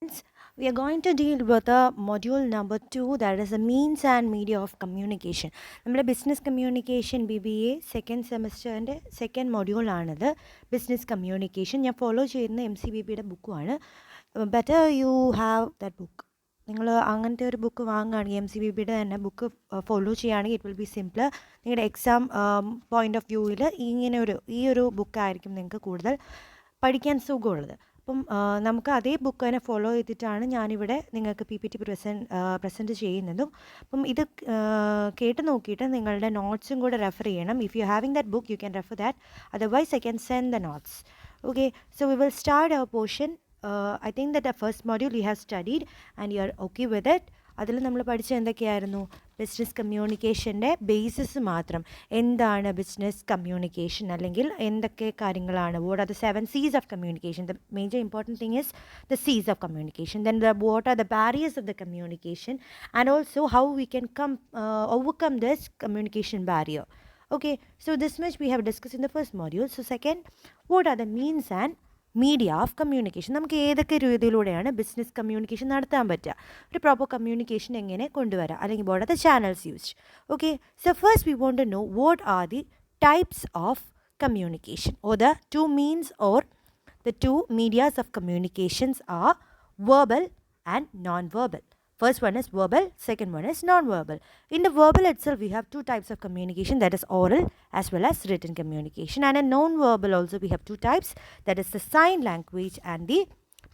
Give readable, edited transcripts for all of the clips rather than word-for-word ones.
Friends, we are going to deal with the module number 2, that is the means and media of communication. നമ്മുടെ business communication BBA second സെമസ്റ്ററിൻ്റെ second മൊഡ്യൂളാണിത്. Business communication ഞാൻ follow ചെയ്യുന്ന MCBBയുടെ ബുക്കുമാണ്. Better you have that book. നിങ്ങൾ അങ്ങനത്തെ ഒരു ബുക്ക് വാങ്ങുകയാണെങ്കിൽ MCBBയുടെ തന്നെ ബുക്ക് ഫോളോ ചെയ്യുകയാണെങ്കിൽ ഇറ്റ് വിൽ ബി സിംപിൾ. നിങ്ങളുടെ എക്സാം പോയിൻ്റ് ഓഫ് വ്യൂവിൽ ഈ ഒരു ബുക്കായിരിക്കും നിങ്ങൾക്ക് കൂടുതൽ പഠിക്കാൻ സുഖമുള്ളത്. അപ്പം നമുക്ക് അതേ ബുക്ക് തന്നെ ഫോളോ ചെയ്തിട്ടാണ് ഞാനിവിടെ നിങ്ങൾക്ക് PPT പ്രസൻറ്റ് ചെയ്യുന്നതും. അപ്പം ഇത് കേട്ട് നോക്കിയിട്ട് നിങ്ങളുടെ നോട്ട്സും കൂടെ റെഫർ ചെയ്യണം. If you having that book you can refer that, otherwise I can send the notes. Okay, so we will start our portion. I think that the first module you have studied and you are okay with it. അതിൽ നമ്മൾ പഠിച്ച എന്തൊക്കെയായിരുന്നു? Business കമ്മ്യൂണിക്കേഷൻ്റെ basis മാത്രം. എന്താണ് business communication, അല്ലെങ്കിൽ എന്തൊക്കെ കാര്യങ്ങളാണ്? What are the 7 C's of communication? The major important thing is the C's of communication. Then what are the barriers of the communication, and also how we can overcome this communication barrier. Okay, so this much we have discussed in the first module. So second, what are the means and media of communication? നമുക്ക് ഏതൊക്കെ രീതിയിലൂടെയാണ് business communication നടത്താൻ പറ്റുക? ഒരു proper communication എങ്ങനെ കൊണ്ടുവരാം, അല്ലെങ്കിൽ what are the channels used? Okay, so first we want to know what are the types of communication, or the two means or the two medias of communications are verbal and non-verbal. First one is verbal, second one is non-verbal. In the verbal itself, we have two types of communication, that is oral as well as written communication. And in non-verbal also we have two types, that is the sign language and the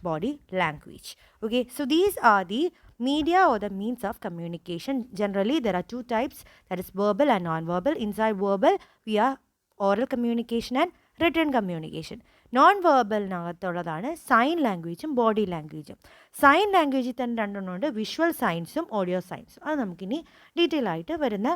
body language. Okay, so these are the media or the means of communication. Generally, there are two types, that is verbal and non-verbal. Inside verbal, we are oral communication and written communication. Non വെർബലിനകത്തുള്ളതാണ് sign ലാംഗ്വേജും body ലാംഗ്വേജും. Sign ലാംഗ്വേജിൽ തന്നെ രണ്ടെണ്ണമുണ്ട്, visual സൈൻസും audio സൈൻസും. അത് നമുക്കിനി detail ആയിട്ട് വരുന്ന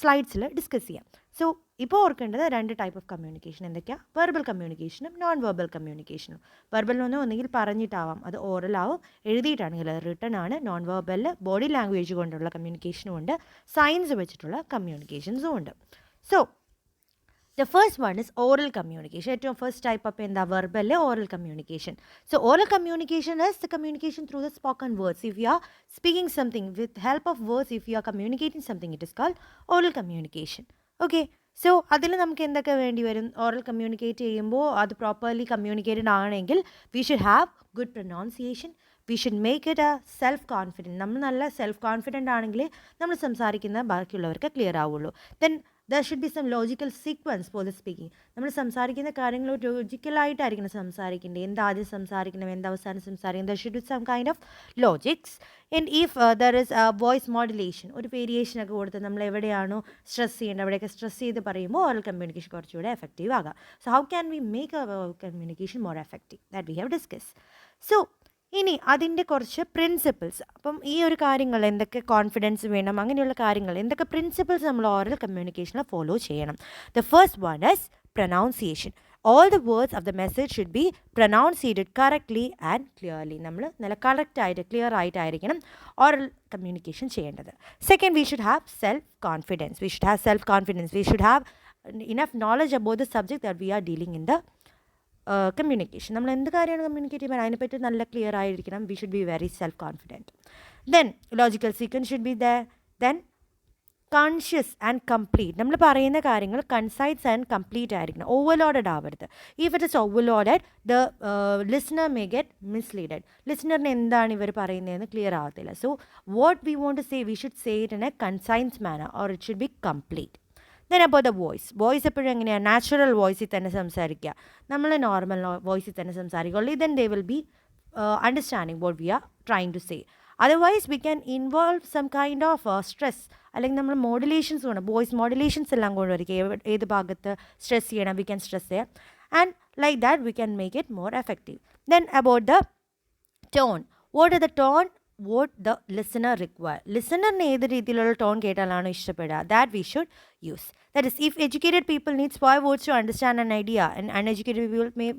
സ്ലൈഡ്സിൽ discuss ചെയ്യാം. സോ ഇപ്പോൾ ഓർക്കേണ്ടത് രണ്ട് ടൈപ്പ് ഓഫ് കമ്മ്യൂണിക്കേഷൻ എന്തൊക്കെയാണ്? വെർബൽ കമ്മ്യൂണിക്കേഷനും നോൺ വെർബൽ കമ്മ്യൂണിക്കേഷനും. വെർബലിനൊന്നും ഒന്നെങ്കിൽ പറഞ്ഞിട്ടാവാം, അത് ഓറലാവും, എഴുതിയിട്ടാണെങ്കിൽ അത് റിട്ടൺ ആണ്. നോൺ വെർബലിൽ ബോഡി ലാംഗ്വേജ് കൊണ്ടുള്ള കമ്മ്യൂണിക്കേഷനും ഉണ്ട്, സൈൻസ് വെച്ചിട്ടുള്ള കമ്മ്യൂണിക്കേഷൻസും ഉണ്ട്. So the first one is oral communication. ഏറ്റവും ഫസ്റ്റ് ടൈപ്പ് അപ്പോൾ എന്താ? Verbal oral communication. So oral communication is the communication through the spoken words. If you are speaking something with help of words, if you are communicating something, it is called oral communication. Okay, so അതിൽ നമുക്ക് എന്തൊക്കെ വേണ്ടി വരും? Oral communicate ചെയ്യുമ്പോൾ അത് properly communicated ആണെങ്കിൽ V should have good pronunciation, we should make it A self confident. നമ്മൾ നല്ല സെൽഫ് കോൺഫിഡൻ്റ് ആണെങ്കിൽ നമ്മൾ സംസാരിക്കുന്ന ബാക്കിയുള്ളവർക്ക് ക്ലിയർ ആവുള്ളൂ. Then there should be some logical sequence for the speaking. നമ്മൾ സംസാരിക്കുന്ന കാര്യങ്ങൾ ലോജിക്കലായിട്ടായിരിക്കണം സംസാരിക്കേണ്ടത്. എന്താദ്യം സംസാരിക്കണം, അവസാനം സംസാരിക്കണം. there should be some kind of logics. and if there is a voice modulation, ഒരു വേരിയേഷനൊക്കെ കൊടുത്ത് നമ്മൾ എവിടെയാണോ സ്ട്രെസ് ചെയ്യേണ്ടത് അവിടെയൊക്കെ സ്ട്രെസ് ചെയ്ത് പറയുമ്പോൾ ഓറൽ കമ്മ്യൂണിക്കേഷൻ കുറച്ചുകൂടെ എഫക്റ്റീവ് ആകാം. So how can we make our communication more effective? That we have discuss. So ഇനി അതിൻ്റെ കുറച്ച് പ്രിൻസിപ്പിൾസ്. അപ്പം ഈ ഒരു കാര്യങ്ങൾ എന്തൊക്കെ കോൺഫിഡൻസ് വേണം, അങ്ങനെയുള്ള കാര്യങ്ങൾ എന്തൊക്കെ പ്രിൻസിപ്പിൾസ് നമ്മൾ ഓറൽ കമ്മ്യൂണിക്കേഷനിൽ ഫോളോ ചെയ്യണം. The first one is pronunciation. All the words of the message should be pronounciated correctly and clearly. നമ്മൾ നല്ല കറക്റ്റായിട്ട് ക്ലിയർ ആയിട്ടായിരിക്കണം ഓറൽ കമ്മ്യൂണിക്കേഷൻ ചെയ്യേണ്ടത്. Second, we should have self confidence. We should have enough knowledge about the subject that we are dealing in the communication. നമ്മൾ എന്ത് കാര്യമാണ് communicate ചെയ്യുമ്പോൾ അതിനെപ്പറ്റി നല്ല ക്ലിയർ ആയിരിക്കണം. We should be very self confident. Then logical sequence should be then conscious and complete. നമ്മൾ പറയുന്ന കാര്യങ്ങൾ കൺസൈസ് ആൻഡ് കംപ്ലീറ്റ് ആയിരിക്കണം, ഓവർലോഡഡ് ആവരുത്. If it is overloaded, the listener may get misleaded. ലിസണറിന് എന്താണ് ഇവർ പറയുന്നതെന്ന് ക്ലിയർ ആവത്തില്ല. So what we want to say, we should say it in a concise manner, or it should be complete. Then അപ്പോൾ the voice എപ്പോഴും എങ്ങനെയാണ്? Natural വോയിസിൽ തന്നെ സംസാരിക്കുക. നമ്മൾ നോർമൽ വോയിസിൽ തന്നെ സംസാരിക്കുള്ളൂ. Then they will be understanding what we are trying to say. Otherwise we can involve some kind of stress, അല്ലെങ്കിൽ നമ്മൾ മോഡുലേഷൻസ് വേണം, വോയിസ് മോഡുലേഷൻസ് എല്ലാം കൊണ്ടുവരിക. ഏത് ഭാഗത്ത് സ്ട്രെസ് ചെയ്യണം, വി ക്യാൻ സ്ട്രെസ് ചെയ്യാം. And like that we can make it more effective. Then about the tone. What are the tone what the listener require. ലിസണറിന് ഏത് രീതിയിലുള്ള ടോൺ കേട്ടാലാണോ ഇഷ്ടപ്പെടുക, that we should use. That is, if educated people need 5 words to understand an idea, and uneducated people may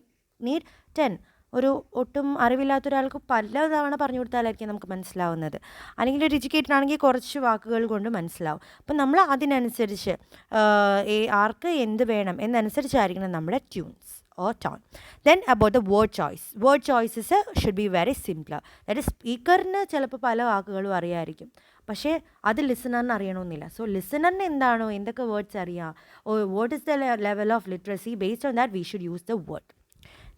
need 10. ഒരു ഒട്ടും അറിവില്ലാത്ത ഒരാൾക്ക് പല തവണ പറഞ്ഞു കൊടുത്താലായിരിക്കും നമുക്ക് മനസ്സിലാവുന്നത്. അല്ലെങ്കിൽ ഒരു എഡ്യൂക്കേറ്റഡ് ആണെങ്കിൽ കുറച്ച് വാക്കുകൾ കൊണ്ട് മനസ്സിലാവും. അപ്പം നമ്മൾ അതിനനുസരിച്ച് ആർക്ക് എന്ത് വേണം എന്നനുസരിച്ചായിരിക്കണം നമ്മുടെ tunes or tone. Then about the word choice. Word choices should be very simpler. That is, സ്പീക്കറിന് ചിലപ്പോൾ പല വാക്കുകളും അറിയാമായിരിക്കും, പക്ഷേ അത് ലിസണറിന് അറിയണമെന്നില്ല. സോ ലിസണറിന് എന്താണോ എന്തൊക്കെ വേർഡ്സ് അറിയാം, oh what is the level of literacy, based on that we should use the word.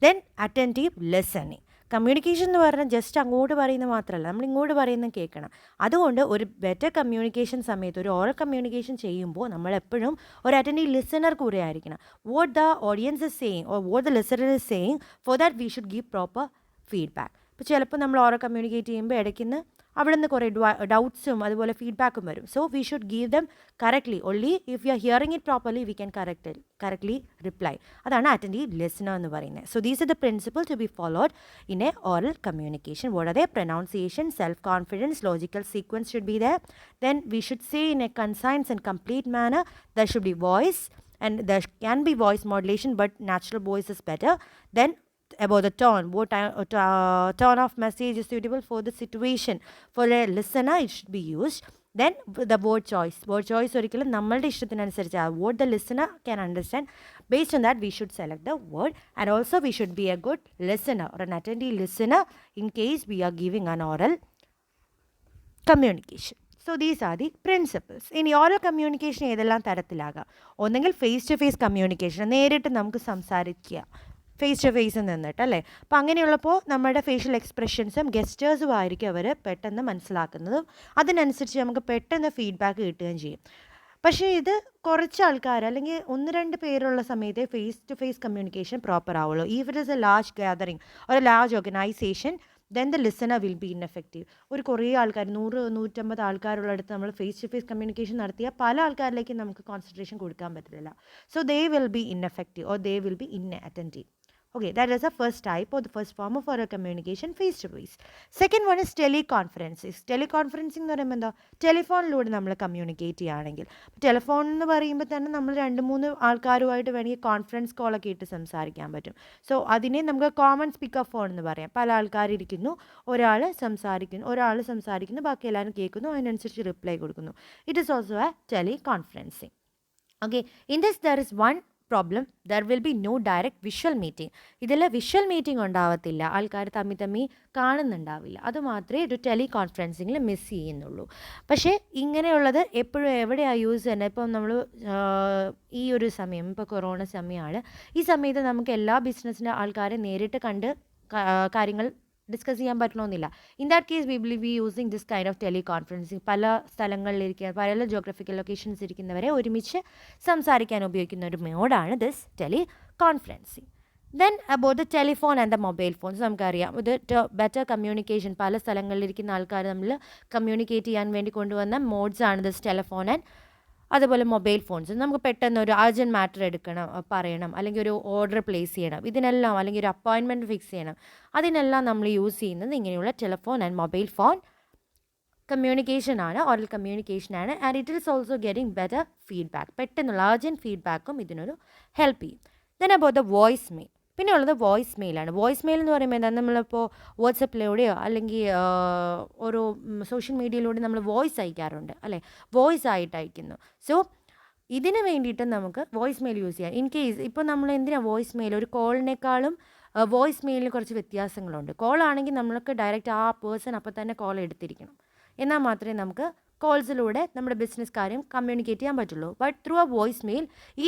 Then attentive listening. Communication എന്ന് പറഞ്ഞാൽ ജസ്റ്റ് അങ്ങോട്ട് പറയുന്നത് മാത്രമല്ല, നമ്മൾ ഇങ്ങോട്ട് പറയുന്നത് കേൾക്കണം. അതുകൊണ്ട് ഒരു ബെറ്റർ കമ്മ്യൂണിക്കേഷൻ സമയത്ത്, ഒരു ഓറൽ കമ്മ്യൂണിക്കേഷൻ ചെയ്യുമ്പോൾ നമ്മളെപ്പോഴും ഒരു അറ്റൻറ്റീവ് ലിസണർ കൂടെ ആയിരിക്കണം. What the audience is saying or what the listener is saying, for that we should give proper feedback. ഇപ്പോൾ ചിലപ്പോൾ നമ്മൾ ഓറൽ കമ്മ്യൂണിക്കേറ്റ് ചെയ്യുമ്പോൾ ഇടയ്ക്കുന്ന് അവിടെ നിന്ന് കുറേ ഡൗട്ട്സും അതുപോലെ ഫീഡ്ബാക്കും വരും. So we should give them correctly. Only if you are hearing it properly we can correctly reply. അതാണ് അറ്റൻറ്റീവ് ലിസണർ എന്ന് പറയുന്നത്. So these are the principle to be followed in a oral communication. What are the pronunciation, self confidence, logical sequence should be there. Then we should say in a concise and complete manner. There should be voice, and there can be voice modulation, but natural voice is better. Then about the tone, what tone of message is suitable for the situation, for a listener it should be used. Then the word choice. Word choice ഒരിക്കലും നമ്മളുടെ ഇഷ്ടത്തിനനുസരിച്ച് what the listener can understand. Based on that we should select the word, and also we should be a good listener or an attentive listener in case we are giving an oral communication. So these are the principles. ഇനി oral communication ഏതെല്ലാം തരത്തിലാകാം? ഒന്നെങ്കിൽ face to face communication, നേരിട്ട് നമുക്ക് സംസാരിക്കുക face to ഫേസിൽ നിന്നിട്ട്, അല്ലേ? അപ്പോൾ അങ്ങനെയുള്ളപ്പോൾ നമ്മുടെ ഫേഷ്യൽ എക്സ്പ്രഷൻസും ഗെസ്റ്റേഴ്സും ആയിരിക്കും അവർ പെട്ടെന്ന് മനസ്സിലാക്കുന്നതും അതിനനുസരിച്ച് നമുക്ക് പെട്ടെന്ന് ഫീഡ്ബാക്ക് കിട്ടുകയും ചെയ്യും. പക്ഷേ ഇത് കുറച്ച് ആൾക്കാർ അല്ലെങ്കിൽ 1-2 പേരുള്ള സമയത്തെ face to face communication proper ആവുള്ളൂ. If it is a large gathering or a large organization, then the listener will be ineffective. ഒരു കുറേ ആൾക്കാർ 100-150 ആൾക്കാരുള്ളടുത്ത് നമ്മൾ ഫേസ് ടു ഫേസ് കമ്മ്യൂണിക്കേഷൻ നടത്തിയാൽ പല ആൾക്കാരിലേക്ക് നമുക്ക് കോൺസെൻട്രേഷൻ കൊടുക്കാൻ പറ്റില്ല. So they will be ineffective or they will be inattentive. Okay, that is the first type or the first form of oral communication, face to face. Second one is teleconferences. Teleconferencing എന്ന് പറയുമ്പോൾ എന്താ, ടെലിഫോണിലൂടെ നമ്മൾ communicate ചെയ്യുകയാണെങ്കിൽ, telephone എന്ന് പറയുമ്പോൾ തന്നെ നമ്മൾ 2-3 ആൾക്കാരുമായിട്ട് വേണമെങ്കിൽ കോൺഫറൻസ് കോളൊക്കെ ഇട്ട് സംസാരിക്കാൻ പറ്റും. സോ അതിനെ നമുക്ക് കോമൺ സ്പീക്കർ ഫോൺ എന്ന് പറയാം. പല ആൾക്കാരിരിക്കുന്നു, ഒരാൾ സംസാരിക്കുന്നു, ബാക്കി എല്ലാവരും കേൾക്കുന്നു, അതിനനുസരിച്ച് റിപ്ലൈ കൊടുക്കുന്നു. It is also a teleconferencing. Okay, in this there is one problem, there will be no direct visual meeting. ഇതിൽ വിഷ്വൽ മീറ്റിംഗ് ഉണ്ടാവത്തില്ല, ആൾക്കാർ തമ്മി കാണുന്നുണ്ടാവില്ല. അതുമാത്രമേ ഒരു ടെലികോൺഫറൻസിങ്ങിൽ മിസ് ചെയ്യുന്നുള്ളൂ. പക്ഷേ ഇങ്ങനെയുള്ളത് എപ്പോഴും എവിടെയാണ് യൂസ് ചെയ്യുന്നത്? ഇപ്പം നമ്മൾ ഈ ഒരു സമയം, ഇപ്പോൾ കൊറോണ സമയമാണ്, ഈ സമയത്ത് നമുക്ക് എല്ലാ ബിസിനസ്സിൻ്റെ ആൾക്കാരെ നേരിട്ട് കണ്ട് കാര്യങ്ങൾ ഡിസ്കസ് ചെയ്യാൻ പറ്റണമെന്നില്ല. In that case we will be using this kind of teleconferencing. പല സ്ഥലങ്ങളിലിരിക്കുക, പല ജോഗ്രഫിക്കൽ ലൊക്കേഷൻസ് ഇരിക്കുന്നവരെ ഒരുമിച്ച് സംസാരിക്കാൻ ഉപയോഗിക്കുന്ന ഒരു മോഡാണ് this teleconferencing. Then about the telephone and the mobile phones, നമുക്കറിയാം ഇത് ബെറ്റർ കമ്മ്യൂണിക്കേഷൻ, പല സ്ഥലങ്ങളിലിരിക്കുന്ന ആൾക്കാർ നമ്മൾ കമ്മ്യൂണിക്കേറ്റ് ചെയ്യാൻ വേണ്ടി കൊണ്ടുവന്ന മോഡ്സ് ആണ് ദിസ് ടെലിഫോൺ ആൻഡ് അതുപോലെ മൊബൈൽ ഫോൺസ്. നമുക്ക് പെട്ടെന്ന് ഒരു അർജൻറ്റ് മാറ്റർ പറയണം, അല്ലെങ്കിൽ ഒരു ഓർഡർ പ്ലേസ് ചെയ്യണം, ഇതിനെല്ലാം, അല്ലെങ്കിൽ ഒരു അപ്പോയിൻമെൻറ്റ് ഫിക്സ് ചെയ്യണം, അതിനെല്ലാം നമ്മൾ യൂസ് ചെയ്യുന്നത് ഇങ്ങനെയുള്ള ടെലിഫോൺ ആൻഡ് മൊബൈൽ ഫോൺ കമ്മ്യൂണിക്കേഷനാണ്, ഓറൽ കമ്മ്യൂണിക്കേഷനാണ്. And it is also getting better feedback, പെട്ടെന്നുള്ള അർജൻറ്റ് ഫീഡ്ബാക്കും ഇതിനൊരു ഹെൽപ്പ് ചെയ്യും. Then about the voice mail. പിന്നെ ഉള്ളത് വോയിസ് മെയിലാണ്. വോയിസ് മെയിൽ എന്ന് പറയുമ്പോൾ എന്താ, നമ്മളിപ്പോൾ വാട്സപ്പിലൂടെയോ അല്ലെങ്കിൽ ഓരോ സോഷ്യൽ മീഡിയയിലൂടെ നമ്മൾ വോയിസ് അയക്കാറുണ്ട്, അല്ലേ? വോയിസ് ആയിട്ട് അയക്കുന്നു. സോ ഇതിന് വേണ്ടിയിട്ട് നമുക്ക് വോയിസ് മെയിൽ യൂസ് ചെയ്യാം. ഇൻ കേസ് ഇപ്പോൾ നമ്മൾ എന്തിനാണ് വോയിസ് മെയിൽ, ഒരു കോളിനേക്കാളും വോയിസ് മെയിലിന് കുറച്ച് വ്യത്യാസങ്ങളുണ്ട്. കോളാണെങ്കിൽ നമ്മൾക്ക് ഡയറക്റ്റ് ആ പേഴ്സൺ അപ്പോൾ തന്നെ കോൾ എടുത്തിരിക്കണം, എന്നാൽ മാത്രമേ നമുക്ക് കോൾസിലൂടെ നമ്മുടെ ബിസിനസ് കാര്യം കമ്മ്യൂണിക്കേറ്റ് ചെയ്യാൻ പറ്റുള്ളൂ. But through a voice mail,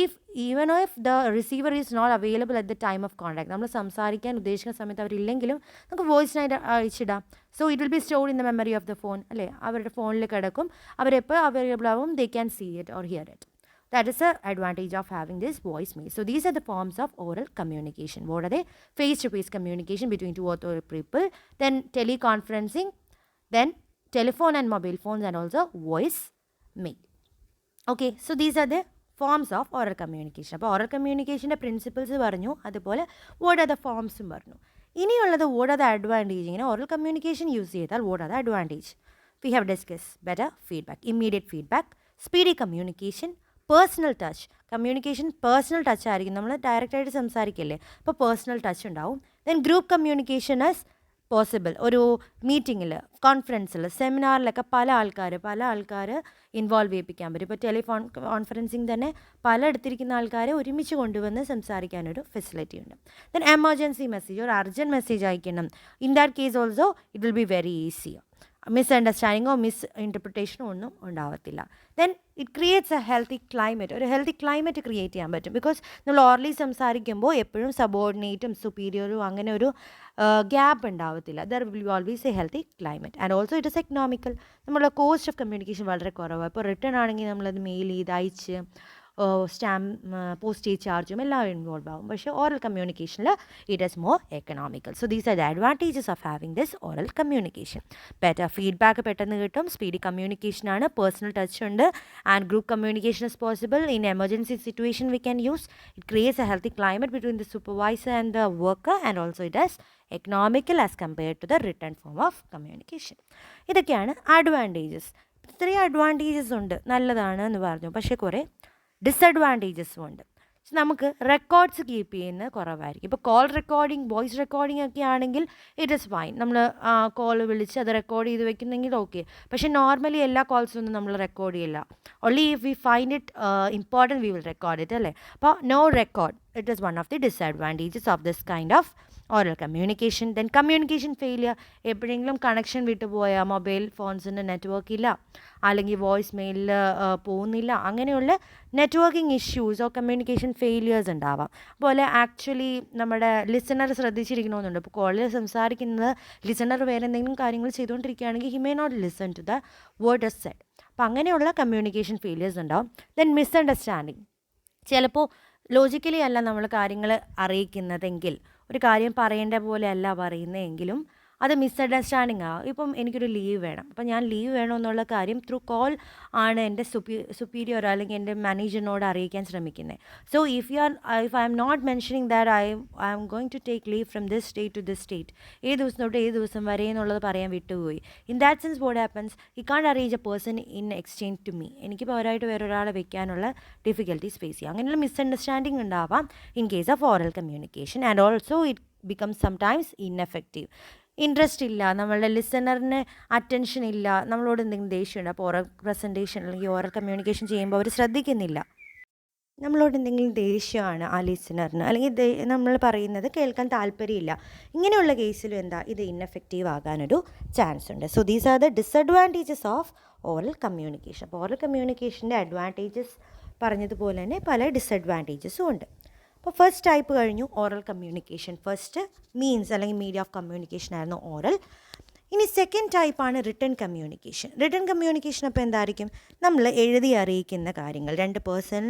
even if the receiver is not available at the time of contact, നമ്മൾ സംസാരിക്കാൻ ഉദ്ദേശിക്കുന്ന സമയത്ത് അവരില്ലെങ്കിലും നമുക്ക് വോയിസിനായിട്ട് അയച്ചിടാം. So it will be stored in the memory of the phone, അല്ലേ? അവരുടെ ഫോണിൽ കിടക്കും, അവരെപ്പോൾ അവൈലബിൾ ആവും, they can see it or hear it. That is the advantage of having this voice mail. So these are the forms of oral communication. What are they? Face-to-face communication between two or three people, then teleconferencing, then telephone and mobile phones, and also voice mail. Okay, so these are the forms of oral communication. അപ്പോൾ oral communicationൻ്റെ principles പറഞ്ഞു, അതുപോലെ what are the forms പറഞ്ഞു. ഇനിയുള്ളത് what are the advantage. ഇങ്ങനെ oral communication use ചെയ്താൽ what are the advantage? We have discussed better feedback, immediate feedback, speedy communication, personal touch. Communication personal touch ആയിരിക്കും, നമ്മൾ ഡയറക്റ്റായിട്ട് സംസാരിക്കില്ലേ, അപ്പോൾ പേഴ്സണൽ ടച്ച് ഉണ്ടാവും. Then group communication is possible. ഒരു മീറ്റിങ്ങിൽ, കോൺഫറൻസിൽ, സെമിനാറിലൊക്കെ പല ആൾക്കാർ ഇൻവോൾവ് ചെയ്യിപ്പിക്കാൻ പറ്റും. ഇപ്പോൾ കോൺഫറൻസിങ് തന്നെ പല എടുത്തിരിക്കുന്ന ആൾക്കാരെ ഒരുമിച്ച് കൊണ്ടുവന്ന് സംസാരിക്കാനൊരു ഫെസിലിറ്റി ഉണ്ട്. ദെൻ എമർജൻസി മെസ്സേജ്, ഒരു അർജൻറ്റ് മെസ്സേജ് അയക്കണം. In that case also it will be very easy. മിസ്അണ്ടർസ്റ്റാൻഡിങ്ങോ മിസ്ഇൻറ്റർപ്രിട്ടേഷനോ ഒന്നും ഉണ്ടാവത്തില്ല. Then it creates a healthy climate. ഒരു ഹെൽത്തി ക്ലൈമറ്റ് ക്രിയേറ്റ് ചെയ്യാൻ പറ്റും. ബിക്കോസ് നമ്മൾ ഓർലി സംസാരിക്കുമ്പോൾ എപ്പോഴും സബോർഡിനേറ്റും സുപ്പീരിയറും അങ്ങനെ ഒരു ഗ്യാപ്പ് ഉണ്ടാവത്തില്ല. There will always A healthy climate. And also it is economical. നമ്മുടെ കോസ്റ്റ് ഓഫ് കമ്മ്യൂണിക്കേഷൻ വളരെ കുറവാണ്. ഇപ്പോൾ റിട്ടേൺ ആണെങ്കിൽ നമ്മളത് മെയിൽ ചെയ്ത് അയച്ച് പോസ്റ്റേജ് ചാർജും എല്ലാം ഇൻവോൾവ് ആവും. പക്ഷേ ഓറൽ കമ്മ്യൂണിക്കേഷനിൽ it is more economical. So these are the advantages of having this oral communication. Better feedback പെട്ടെന്ന് കിട്ടും, സ്പീഡി കമ്മ്യൂണിക്കേഷനാണ്, പേഴ്സണൽ ടച്ച് ഉണ്ട്, and group communication is possible. In emergency situation we can use. It creates a healthy climate between the supervisor and the worker, and also it is economical as compared to the return form of communication. ഇതൊക്കെയാണ് advantages. ഇത്രയും advantages ഉണ്ട്, നല്ലതാണ് എന്ന് പറഞ്ഞു. പക്ഷേ കുറേ ഡിസഡ്വാൻറ്റേജസും ഉണ്ട്. നമുക്ക് റെക്കോർഡ്സ് കീപ്പ് ചെയ്യുന്നത് കുറവായിരിക്കും. ഇപ്പോൾ കോൾ റെക്കോർഡിംഗ്, വോയിസ് റെക്കോർഡിംഗ് ഒക്കെ ആണെങ്കിൽ ഇറ്റ് ഇസ് ഫൈൻ. നമ്മൾ കോൾ വിളിച്ച് അത് റെക്കോർഡ് ചെയ്ത് വെക്കുന്നെങ്കിൽ ഓക്കെ. പക്ഷേ നോർമലി എല്ലാ കോൾസൊന്നും നമ്മൾ റെക്കോർഡ് ചെയ്യില്ല. Only if we find it important we will record it, അല്ലേ? അപ്പോൾ no record, it is one of the disadvantages of this kind of oral communication. Then communication failure. എപ്പോഴെങ്കിലും connection വിട്ടുപോയാൽ, mobile ഫോൺസിൻ്റെ network ഇല്ല, അല്ലെങ്കിൽ voice മെയിലിൽ പോകുന്നില്ല, അങ്ങനെയുള്ള നെറ്റ്വർക്കിംഗ് ഇഷ്യൂസോ കമ്മ്യൂണിക്കേഷൻ ഫെയിലിയേഴ്സ് ഉണ്ടാവാം. അതുപോലെ ആക്ച്വലി നമ്മുടെ ലിസണർ ശ്രദ്ധിച്ചിരിക്കണമെന്നുണ്ട്. ഇപ്പോൾ കോളിൽ സംസാരിക്കുന്നത് ലിസണർ വേറെ എന്തെങ്കിലും കാര്യങ്ങൾ ചെയ്തുകൊണ്ടിരിക്കുകയാണെങ്കിൽ he may not listen to the word is said. അപ്പോൾ അങ്ങനെയുള്ള കമ്മ്യൂണിക്കേഷൻ ഫെയിലിയേഴ്സ് ഉണ്ടാവും. Then misunderstanding. ചിലപ്പോൾ ലോജിക്കലി അല്ല നമ്മൾ കാര്യങ്ങൾ അറിയിക്കുന്നതെങ്കിൽ, ഒരു കാര്യം പറയേണ്ട പോലെ അല്ല പറയുന്നതെങ്കിലും അത് മിസ്അണ്ടർസ്റ്റാൻഡിങ് ആവും. ഇപ്പം എനിക്കൊരു ലീവ് വേണം, അപ്പം ഞാൻ ലീവ് വേണമെന്നുള്ള കാര്യം ത്രൂ കോൾ ആണ് എൻ്റെ സുപ്പീരിയർ അല്ലെങ്കിൽ എൻ്റെ മാനേജറിനോട് അറിയിക്കാൻ ശ്രമിക്കുന്നത്. So if I'm not mentioning that I'm going to take leave from this state to this state, ഏത് ദിവസം തൊട്ട് ഏത് ദിവസം വരെ എന്നുള്ളത് പറയാൻ വിട്ടുപോയി. In that sense what happens, he can't arrange a person in exchange to me. എനിക്ക് പകരമായിട്ട് വേറൊരാളെ വെക്കാനുള്ള ഡിഫിക്കൽട്ടീസ് ഫേസ് ചെയ്യാം. അങ്ങനെയുള്ള മിസ്അണ്ടർസ്റ്റാൻഡിങ് ഉണ്ടാവാം in case of oral communication. And also it becomes sometimes ineffective. Interest ഇല്ല, നമ്മളുടെ ലിസണറിന് അറ്റൻഷൻ ഇല്ല, നമ്മളോട് എന്തെങ്കിലും ദേഷ്യമുണ്ട്. അപ്പോൾ ഓറൽ പ്രസൻറ്റേഷൻ അല്ലെങ്കിൽ ഓറൽ കമ്മ്യൂണിക്കേഷൻ ചെയ്യുമ്പോൾ അവർ ശ്രദ്ധിക്കുന്നില്ല, നമ്മളോട് എന്തെങ്കിലും ദേഷ്യമാണ് ആ ലിസണറിന്, അല്ലെങ്കിൽ നമ്മൾ പറയുന്നത് കേൾക്കാൻ താല്പര്യമില്ല. ഇങ്ങനെയുള്ള കേസിലും എന്താ, ഇത് ഇൻഎഫക്റ്റീവ് ആകാനൊരു ചാൻസ് ഉണ്ട്. So these are the disadvantages of oral communication. അപ്പോൾ ഓറൽ കമ്മ്യൂണിക്കേഷൻ്റെ അഡ്വാൻറ്റേജസ് പറഞ്ഞതുപോലെ തന്നെ പല ഡിസഡ്വാൻറ്റേജസും ഉണ്ട്. അപ്പോൾ ഫസ്റ്റ് ടൈപ്പ് കഴിഞ്ഞു, ഓറൽ കമ്മ്യൂണിക്കേഷൻ. ഫസ്റ്റ് മീൻസ് അല്ലെങ്കിൽ മീഡിയ ഓഫ് കമ്മ്യൂണിക്കേഷൻ ആയിരുന്നു ഓറൽ. ഇനി സെക്കൻഡ് ടൈപ്പാണ് റിട്ടൺ കമ്മ്യൂണിക്കേഷൻ. റിട്ടൺ കമ്മ്യൂണിക്കേഷൻ അപ്പോൾ എന്തായിരിക്കും, നമ്മൾ എഴുതി അറിയിക്കുന്ന കാര്യങ്ങൾ രണ്ട് പേഴ്സൺ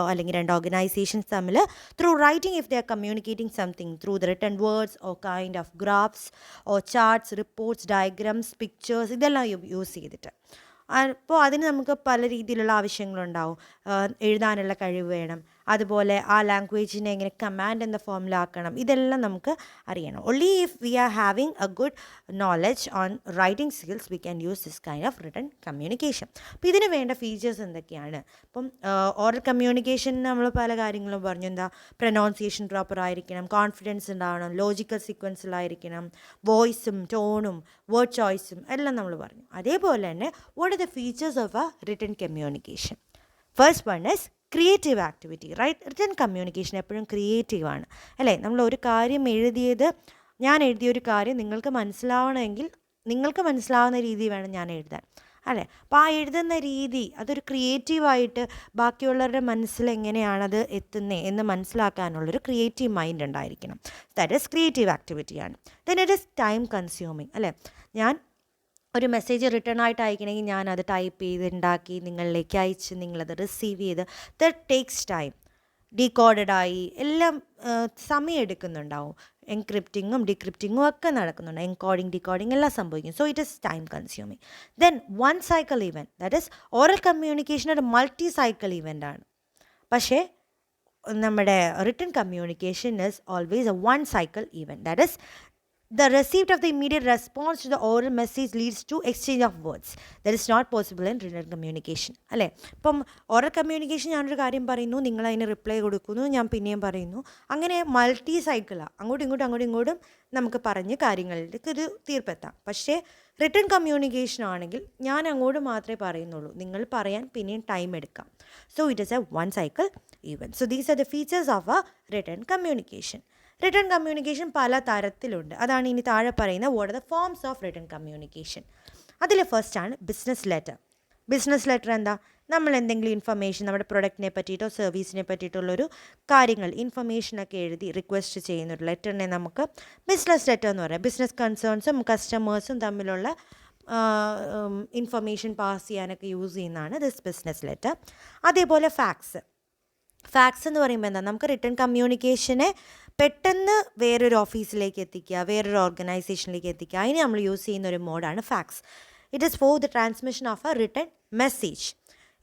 അല്ലെങ്കിൽ രണ്ട് ഓർഗനൈസേഷൻസ് തമ്മിൽ through writing, if they are communicating something through the written words or kind of graphs or charts, reports, diagrams, pictures, ഇതെല്ലാം യൂസ് ചെയ്തിട്ട്. അപ്പോൾ അതിന് നമുക്ക് പല രീതിയിലുള്ള ആവശ്യങ്ങളുണ്ടാവും. എഴുതാനുള്ള കഴിവ് വേണം, അതുപോലെ ആ ലാംഗ്വേജിനെ എങ്ങനെ കമാൻഡ് എന്ന ഫോമിലാക്കണം, ഇതെല്ലാം നമുക്ക് അറിയണം. Only if V are having A good knowledge on writing skills V can use this kind of written communication. അപ്പോൾ ഇതിന് വേണ്ട ഫീച്ചേഴ്സ് എന്തൊക്കെയാണ്? ഇപ്പം ഓറൽ കമ്മ്യൂണിക്കേഷൻ നമ്മൾ പല കാര്യങ്ങളും പറഞ്ഞു. എന്താ, പ്രൊനൗൺസിയേഷൻ പ്രോപ്പർ ആയിരിക്കണം, കോൺഫിഡൻസ് ഉണ്ടാവണം, ലോജിക്കൽ സീക്വൻസിലായിരിക്കണം, വോയിസും ടോണും വേർഡ് ചോയ്സും എല്ലാം നമ്മൾ പറഞ്ഞു. അതേപോലെ തന്നെ what are the features of a written communication? First one is creative activity. Written communication എപ്പോഴും ക്രിയേറ്റീവാണ്, അല്ലേ? നമ്മൾ ഒരു കാര്യം ഞാൻ എഴുതിയൊരു കാര്യം നിങ്ങൾക്ക് മനസ്സിലാവണമെങ്കിൽ നിങ്ങൾക്ക് മനസ്സിലാവുന്ന രീതി വേണം ഞാൻ എഴുതാൻ, അല്ലേ? അപ്പോൾ ആ എഴുതുന്ന രീതി അതൊരു ക്രിയേറ്റീവായിട്ട് ബാക്കിയുള്ളവരുടെ മനസ്സിൽ എങ്ങനെയാണത് എത്തുന്നത് എന്ന് മനസ്സിലാക്കാനുള്ളൊരു ക്രിയേറ്റീവ് മൈൻഡ് ഉണ്ടായിരിക്കണം. ദാറ്റ് ഈസ് ക്രിയേറ്റീവ് ആക്ടിവിറ്റിയാണ്. Then it is time consuming, അല്ലേ? ഞാൻ ഒരു മെസ്സേജ് റിട്ടേൺ ആയിട്ട് അയക്കണമെങ്കിൽ ഞാനത് ടൈപ്പ് ചെയ്ത് ഉണ്ടാക്കി നിങ്ങളിലേക്ക് അയച്ച് നിങ്ങളത് റിസീവ് ചെയ്ത് ദറ്റ് ടേക്സ് ടൈം. ഡീകോഡഡായി എല്ലാം സമയം എടുക്കുന്നുണ്ടാവും. എൻക്രിപ്റ്റിങ്ങും ഡിക്രിപ്റ്റിങ്ങും ഒക്കെ നടക്കുന്നുണ്ട്. എൻകോഡിങ് ഡീകോഡിങ് എല്ലാം സംഭവിക്കും. So it is time consuming. Then one cycle event, that is oral communication ഒരു മൾട്ടി സൈക്കിൾ ഇവൻ്റ് ആണ്. പക്ഷേ നമ്മുടെ written communication is always A one cycle event. That is the receipt of the immediate response to the oral message leads to exchange of words. That is not possible in written communication. അല്ലേ? ഇപ്പം oral communication ഞാനൊരു കാര്യം പറയുന്നു, നിങ്ങൾ അതിന് reply കൊടുക്കുന്നു, ഞാൻ പിന്നെയും പറയുന്നു. അങ്ങനെ മൾട്ടി സൈക്കിളാണ്. അങ്ങോട്ടും ഇങ്ങോട്ടും നമുക്ക് പറഞ്ഞ് കാര്യങ്ങളിലേക്ക് ഒരു തീർപ്പെത്താം. പക്ഷേ റിട്ടൺ കമ്മ്യൂണിക്കേഷൻ ആണെങ്കിൽ ഞാൻ അങ്ങോട്ട് മാത്രമേ പറയുന്നുള്ളൂ, നിങ്ങൾ പറയാൻ പിന്നെയും ടൈം എടുക്കാം. So it is A one cycle even. So these are the features of a written communication. Written communication പല തരത്തിലുണ്ട്. അതാണ് ഇനി താഴെ പറയുന്ന what are the forms of written communication. അതിൽ ഫസ്റ്റ് ആണ് ബിസിനസ് ലെറ്റർ. ബിസിനസ് ലെറ്റർ എന്താ? നമ്മൾ എന്തെങ്കിലും ഇൻഫർമേഷൻ നമ്മുടെ പ്രൊഡക്റ്റിനെ പറ്റിയിട്ടോ സർവീസിനെ പറ്റിയിട്ടുള്ളൊരു കാര്യങ്ങൾ ഇൻഫർമേഷനൊക്കെ എഴുതി റിക്വസ്റ്റ് ചെയ്യുന്നൊരു ലെറ്ററിനെ നമുക്ക് ബിസിനസ് ലെറ്റർ എന്ന് പറയാം. ബിസിനസ് കൺസേൺസും കസ്റ്റമേഴ്സും തമ്മിലുള്ള ഇൻഫർമേഷൻ പാസ് ചെയ്യാനൊക്കെ യൂസ് ചെയ്യുന്നതാണ് ദിസ് ബിസിനസ് ലെറ്റർ. അതേപോലെ ഫാക്സ് എന്ന് പറയുമ്പോൾ എന്താ? നമുക്ക് റിട്ടൺ കമ്മ്യൂണിക്കേഷനെ പെട്ടെന്ന് വേറൊരു ഓഫീസിലേക്ക് എത്തിക്കുക, വേറൊരു ഓർഗനൈസേഷനിലേക്ക് എത്തിക്കുക, അതിന് നമ്മൾ യൂസ് ചെയ്യുന്ന ഒരു മോഡാണ് fax. It is for the transmission of a written message.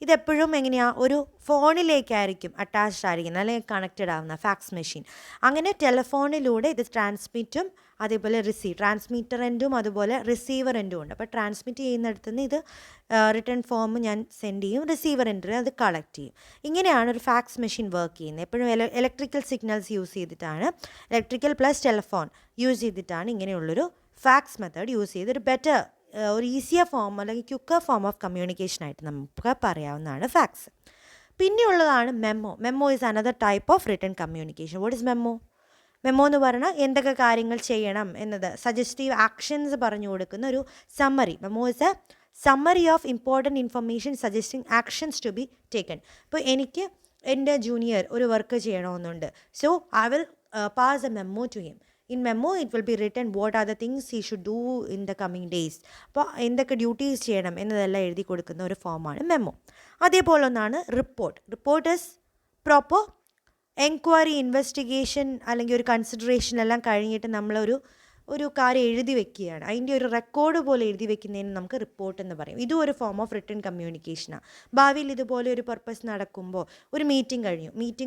ഇതെപ്പോഴും എങ്ങനെയാണ്? ഒരു ഫോണിലേക്കായിരിക്കും അറ്റാച്ച്ഡ് ആയിരിക്കുന്നത് അല്ലെങ്കിൽ കണക്റ്റഡ് ആവുന്ന ഫാക്സ് മെഷീൻ. അങ്ങനെ ടെലിഫോണിലൂടെ ഇത് ട്രാൻസ്മിറ്റും അതേപോലെ ട്രാൻസ്മിറ്റർ എൻഡും അതുപോലെ റിസീവർ എൻഡും ഉണ്ട്. അപ്പോൾ ട്രാൻസ്മിറ്റ് ചെയ്യുന്നിടത്ത് നിന്ന് ഇത് റിട്ടേൺ ഫോം ഞാൻ സെൻഡ് ചെയ്യും, റിസീവർ എൻഡിൽ അത് കളക്ട് ചെയ്യും. ഇങ്ങനെയാണ് ഒരു ഫാക്സ് മെഷീൻ വർക്ക് ചെയ്യുന്നത്. എപ്പോഴും ഇലക്ട്രിക്കൽ സിഗ്നൽസ് യൂസ് ചെയ്തിട്ടാണ്, ഇലക്ട്രിക്കൽ പ്ലസ് ടെലിഫോൺ യൂസ് ചെയ്തിട്ടാണ് ഇങ്ങനെയുള്ളൊരു ഫാക്സ് മെത്തേഡ് യൂസ് ചെയ്ത് ഒരു ഈസിയർ ഫോം അല്ലെങ്കിൽ ക്യുക്കർ ഫോം ഓഫ് കമ്മ്യൂണിക്കേഷനായിട്ട് നമുക്ക് പറയാവുന്നതാണ് ഫാക്സ്. പിന്നെയുള്ളതാണ് memo is another type of written communication. What is memo എന്ന് പറഞ്ഞാൽ എന്തൊക്കെ കാര്യങ്ങൾ ചെയ്യണം എന്നത് സജസ്റ്റീവ് ആക്ഷൻസ് പറഞ്ഞു കൊടുക്കുന്ന ഒരു summary. Memo is a summary of important information suggesting actions to be taken. ഇപ്പോൾ എനിക്ക് എൻ്റെ ജൂനിയർ ഒരു വർക്ക് ചെയ്യണമെന്നുണ്ട്. So I will pass a memo to him. In memo, it will be written what are the things he should do in the coming days. അപ്പോൾ എന്തൊക്കെ duties ചെയ്യണം എന്നതെല്ലാം എഴുതി കൊടുക്കുന്ന ഒരു ഫോമാണ് മെമ്മോ. അതേപോലെ ഒന്നാണ് report is proper enquiry, investigation അല്ലെങ്കിൽ ഒരു കൺസിഡറേഷൻ എല്ലാം കഴിഞ്ഞിട്ട് നമ്മളൊരു കാര്യം എഴുതി വെക്കുകയാണ്, അതിൻ്റെ ഒരു റെക്കോർഡ് പോലെ എഴുതി വെക്കുന്നതിന് നമുക്ക് റിപ്പോർട്ട് എന്ന് പറയും. ഇതും ഒരു ഫോം ഓഫ് റിട്ടൺ കമ്മ്യൂണിക്കേഷനാണ്. ഭാവിയിൽ ഇതുപോലെ ഒരു പർപ്പസ് നടക്കുമ്പോൾ ഒരു മീറ്റിംഗ്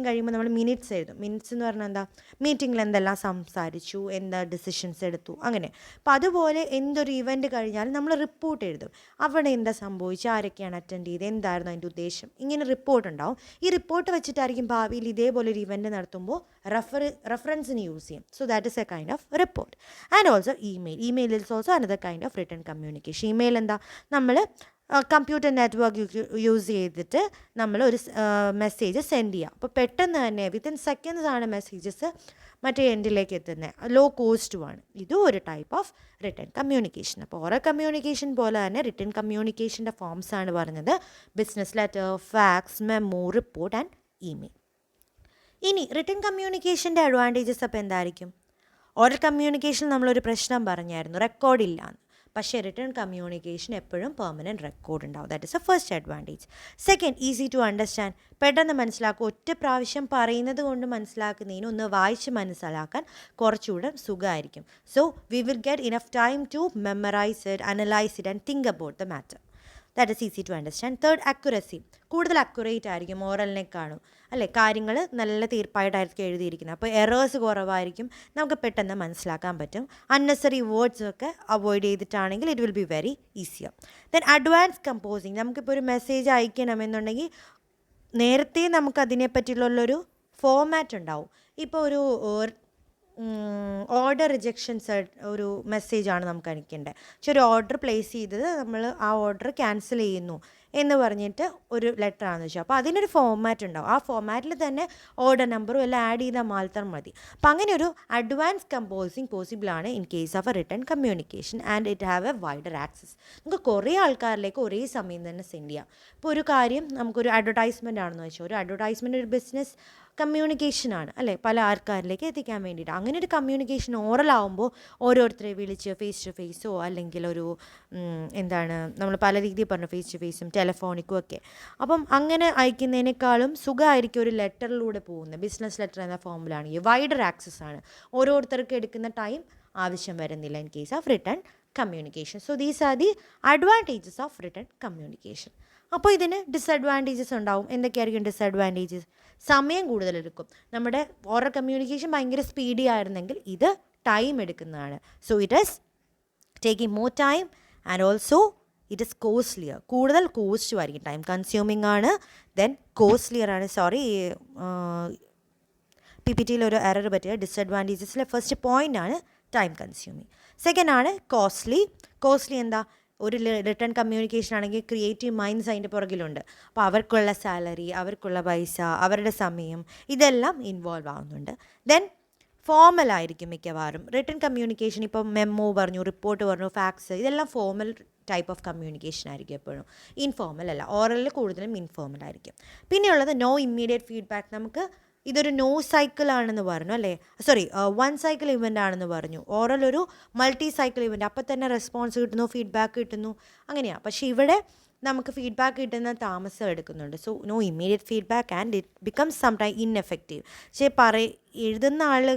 കഴിയുമ്പോൾ നമ്മൾ മിനിറ്റ്സ് എഴുതും. മിനിറ്റ്സ് എന്ന് പറഞ്ഞാൽ എന്താ? മീറ്റിങ്ങിൽ എന്തെല്ലാം സംസാരിച്ചു, എന്താ ഡിസിഷൻസ് എടുത്തു, അങ്ങനെ. അപ്പോൾ അതുപോലെ എന്തൊരു ഇവൻറ്റ് കഴിഞ്ഞാലും നമ്മൾ റിപ്പോർട്ട് എഴുതും. അവിടെ എന്താ സംഭവിച്ചു, ആരൊക്കെയാണ് അറ്റൻഡ് ചെയ്ത്, എന്തായിരുന്നു അതിൻ്റെ ഉദ്ദേശം, ഇങ്ങനെ റിപ്പോർട്ട് ഉണ്ടാവും. ഈ റിപ്പോർട്ട് വെച്ചിട്ടായിരിക്കും ഭാവിയിൽ ഇതേപോലെ ഒരു ഇവൻറ്റ് നടത്തുമ്പോൾ റെഫറൻസിന് യൂസ് ചെയ്യും. So that is A kind of report. And also email is also another kind of written communication. Email എന്താ? നമ്മൾ കമ്പ്യൂട്ടർ നെറ്റ്വർക്ക് യൂസ് ചെയ്തിട്ട് നമ്മൾ ഒരു മെസ്സേജ് സെൻഡ് ചെയ്യുക. അപ്പോൾ പെട്ടെന്ന് തന്നെ വിത്തിൻ സെക്കൻഡ്സ് ആണ് മെസ്സേജസ് മറ്റേ എൻഡിലേക്ക് എത്തുന്നത്. ലോ കോസ്റ്റുമാണ്. ഇതും ഒരു ടൈപ്പ് ഓഫ് റിട്ടൺ കമ്മ്യൂണിക്കേഷൻ. അപ്പോൾ ഓറൽ കമ്മ്യൂണിക്കേഷൻ പോലെ തന്നെ റിട്ടൺ കമ്മ്യൂണിക്കേഷൻ്റെ ഫോംസ് ആണ് പറഞ്ഞത്: business letter, fax, memo, report and email. ഇനി റിട്ടൺ കമ്മ്യൂണിക്കേഷൻ്റെ അഡ്വാൻറ്റേജസ് അപ്പോൾ എന്തായിരിക്കും? ഓറൽ കമ്മ്യൂണിക്കേഷൻ നമ്മളൊരു പ്രശ്നം പറഞ്ഞായിരുന്നു, റെക്കോർഡില്ലാന്ന്. പക്ഷേ റിട്ടൺ കമ്മ്യൂണിക്കേഷൻ എപ്പോഴും പെർമനൻറ്റ് റെക്കോർഡ് ഉണ്ടാവും. That is a first advantage. Second, easy to understand. പെട്ടെന്ന് മനസ്സിലാക്കും. ഒറ്റ പ്രാവശ്യം പറയുന്നത് കൊണ്ട് മനസ്സിലാക്കുന്നതിന് ഒന്ന് വായിച്ച് മനസ്സിലാക്കാൻ കുറച്ചുകൂടെ സുഖമായിരിക്കും. So we will get enough time to memorise it, analyse it and think about the matter. That is easy to understand. Third, accuracy. കൂടുതൽ അക്യുറേറ്റ് ആയിരിക്കും ഓറലിനെക്കാളും, അല്ലേ? കാര്യങ്ങൾ നല്ല തീർപ്പായിട്ടായിരിക്കും എഴുതിയിരിക്കുന്നത്. അപ്പോൾ എറേഴ്സ് കുറവായിരിക്കും, നമുക്ക് പെട്ടെന്ന് മനസ്സിലാക്കാൻ പറ്റും. അൺനെസറി വേർഡ്സ് ഒക്കെ അവോയ്ഡ് ചെയ്തിട്ടാണെങ്കിൽ it will be very easier. Then advance composing. നമുക്കിപ്പോൾ ഒരു മെസ്സേജ് അയക്കണമെന്നുണ്ടെങ്കിൽ നേരത്തെ നമുക്ക് അതിനെപ്പറ്റിയുള്ളൊരു ഫോമാറ്റ് ഉണ്ടാവും. ഇപ്പോൾ ഒരു ഓർഡർ റിജക്ഷൻസ് ഒരു മെസ്സേജാണ് നമുക്ക് അയക്കേണ്ടത്. പക്ഷെ ഒരു ഓർഡർ പ്ലേസ് ചെയ്തത് നമ്മൾ ആ ഓർഡർ ക്യാൻസൽ ചെയ്യുന്നു എന്ന് പറഞ്ഞിട്ട് ഒരു ലെറ്റർ ആണെന്ന് വെച്ചാൽ, അപ്പോൾ അതിനൊരു ഫോമാറ്റ് ഉണ്ടാവും. ആ ഫോമാറ്റിൽ തന്നെ ഓർഡർ നമ്പറും എല്ലാം ആഡ് ചെയ്താൽ മാത്രം മതി. അപ്പോൾ അങ്ങനെ ഒരു അഡ്വാൻസ് കമ്പോസിങ് പോസിബിളാണ് in case of a written communication and it have a wider access. നമുക്ക് കുറേ ആൾക്കാരിലേക്ക് ഒരേ സമയം തന്നെ സെൻഡ് ചെയ്യാം. ഇപ്പോൾ ഒരു കാര്യം നമുക്കൊരു അഡ്വർടൈസ്മെൻ്റ് ആണെന്ന് വെച്ചാൽ, ഒരു അഡ്വർടൈസ്മെൻ്റ് ഒരു ബിസിനസ് കമ്മ്യൂണിക്കേഷനാണ്, അല്ലേ? പല ആൾക്കാരിലേക്ക് എത്തിക്കാൻ വേണ്ടിയിട്ട്. അങ്ങനെ ഒരു കമ്മ്യൂണിക്കേഷൻ ഓറലാവുമ്പോൾ ഓരോരുത്തരെ വിളിച്ച് ഫേസ് ടു ഫേസോ അല്ലെങ്കിൽ ഒരു നമ്മൾ പല രീതിയിൽ പറഞ്ഞു, ഫേസ് ടു ഫേസും ടെലിഫോണിക്കും ഒക്കെ. അപ്പം അങ്ങനെ അയക്കുന്നതിനേക്കാളും സുഖമായിരിക്കും ഒരു ലെറ്ററിലൂടെ പോകുന്നത്. ബിസിനസ് ലെറ്റർ എന്ന ഫോമിലാണെങ്കിൽ വൈഡർ ആക്സസ് ആണ്, ഓരോരുത്തർക്ക് എടുക്കുന്ന ടൈം ആവശ്യം വരുന്നില്ല in case of written communication. So these are the advantages of written communication. അപ്പോൾ ഇതിന് ഡിസഡ്വാൻറ്റേജസ് ഉണ്ടാവും. എന്തൊക്കെയായിരിക്കും ഡിസഡ്വാൻറ്റേജസ്? സമയം കൂടുതലെടുക്കും. നമ്മുടെ ഓറൽ കമ്മ്യൂണിക്കേഷൻ ഭയങ്കര സ്പീഡി ആയിരുന്നെങ്കിൽ ഇത് ടൈം എടുക്കുന്നതാണ്. So it is taking more time and also it is costlier. കൂടുതൽ കോസ്റ്റും ആയിരിക്കും, ടൈം കൺസ്യൂമിംഗ് ആണ്, ദെൻ കോസ്റ്റ്ലിയർ ആണ്. സോറി, പി പി ടിയിൽ ഒരു എറർ പറ്റിയ ഡിസഡ്വാൻറ്റേജസിലെ ഫസ്റ്റ് പോയിൻ്റ് ആണ് ടൈം കൺസ്യൂമിങ്. സെക്കൻഡ് ആണ് കോസ്റ്റ്ലി. കോസ്റ്റ്ലി എന്താ, ഒരു റിട്ടേൺ കമ്മ്യൂണിക്കേഷൻ ആണെങ്കിൽ ക്രിയേറ്റീവ് മൈൻഡ്സ് അതിൻ്റെ പുറകിലുണ്ട്. അപ്പോൾ അവർക്കുള്ള സാലറി, അവർക്കുള്ള പൈസ, അവരുടെ സമയം, ഇതെല്ലാം ഇൻവോൾവ് ആവുന്നുണ്ട്. ദെൻ ഫോർമൽ ആയിരിക്കും മിക്കവാറും റിട്ടേൺ കമ്മ്യൂണിക്കേഷൻ. ഇപ്പോൾ മെമ്മോ പറഞ്ഞു, റിപ്പോർട്ട് പറഞ്ഞു, ഫാക്സ്, ഇതെല്ലാം ഫോർമൽ ടൈപ്പ് ഓഫ് കമ്മ്യൂണിക്കേഷൻ ആയിരിക്കും എപ്പോഴും, ഇൻഫോർമൽ അല്ല. ഓറലിൽ കൂടുതലും ഇൻഫോർമൽ ആയിരിക്കും. പിന്നെയുള്ളത് നോ ഇമ്മീഡിയറ്റ് ഫീഡ്ബാക്ക്. നമുക്ക് ഇതൊരു നോ സൈക്കിൾ ആണെന്ന് പറഞ്ഞു അല്ലേ, സോറി, വൺ സൈക്കിൾ ഇവൻ്റ് ആണെന്ന് പറഞ്ഞു. ഓറൽ ഒരു മൾട്ടി സൈക്കിൾ ഇവൻ്റ്, അപ്പം തന്നെ റെസ്പോൺസ് കിട്ടുന്നു, ഫീഡ്ബാക്ക് കിട്ടുന്നു, അങ്ങനെയാണ്. പക്ഷേ ഇവിടെ നമുക്ക് ഫീഡ്ബാക്ക് കിട്ടുന്ന താമസം എടുക്കുന്നുണ്ട്. So no immediate feedback and it becomes some time ineffective. പക്ഷേ എഴുതുന്ന ആൾ,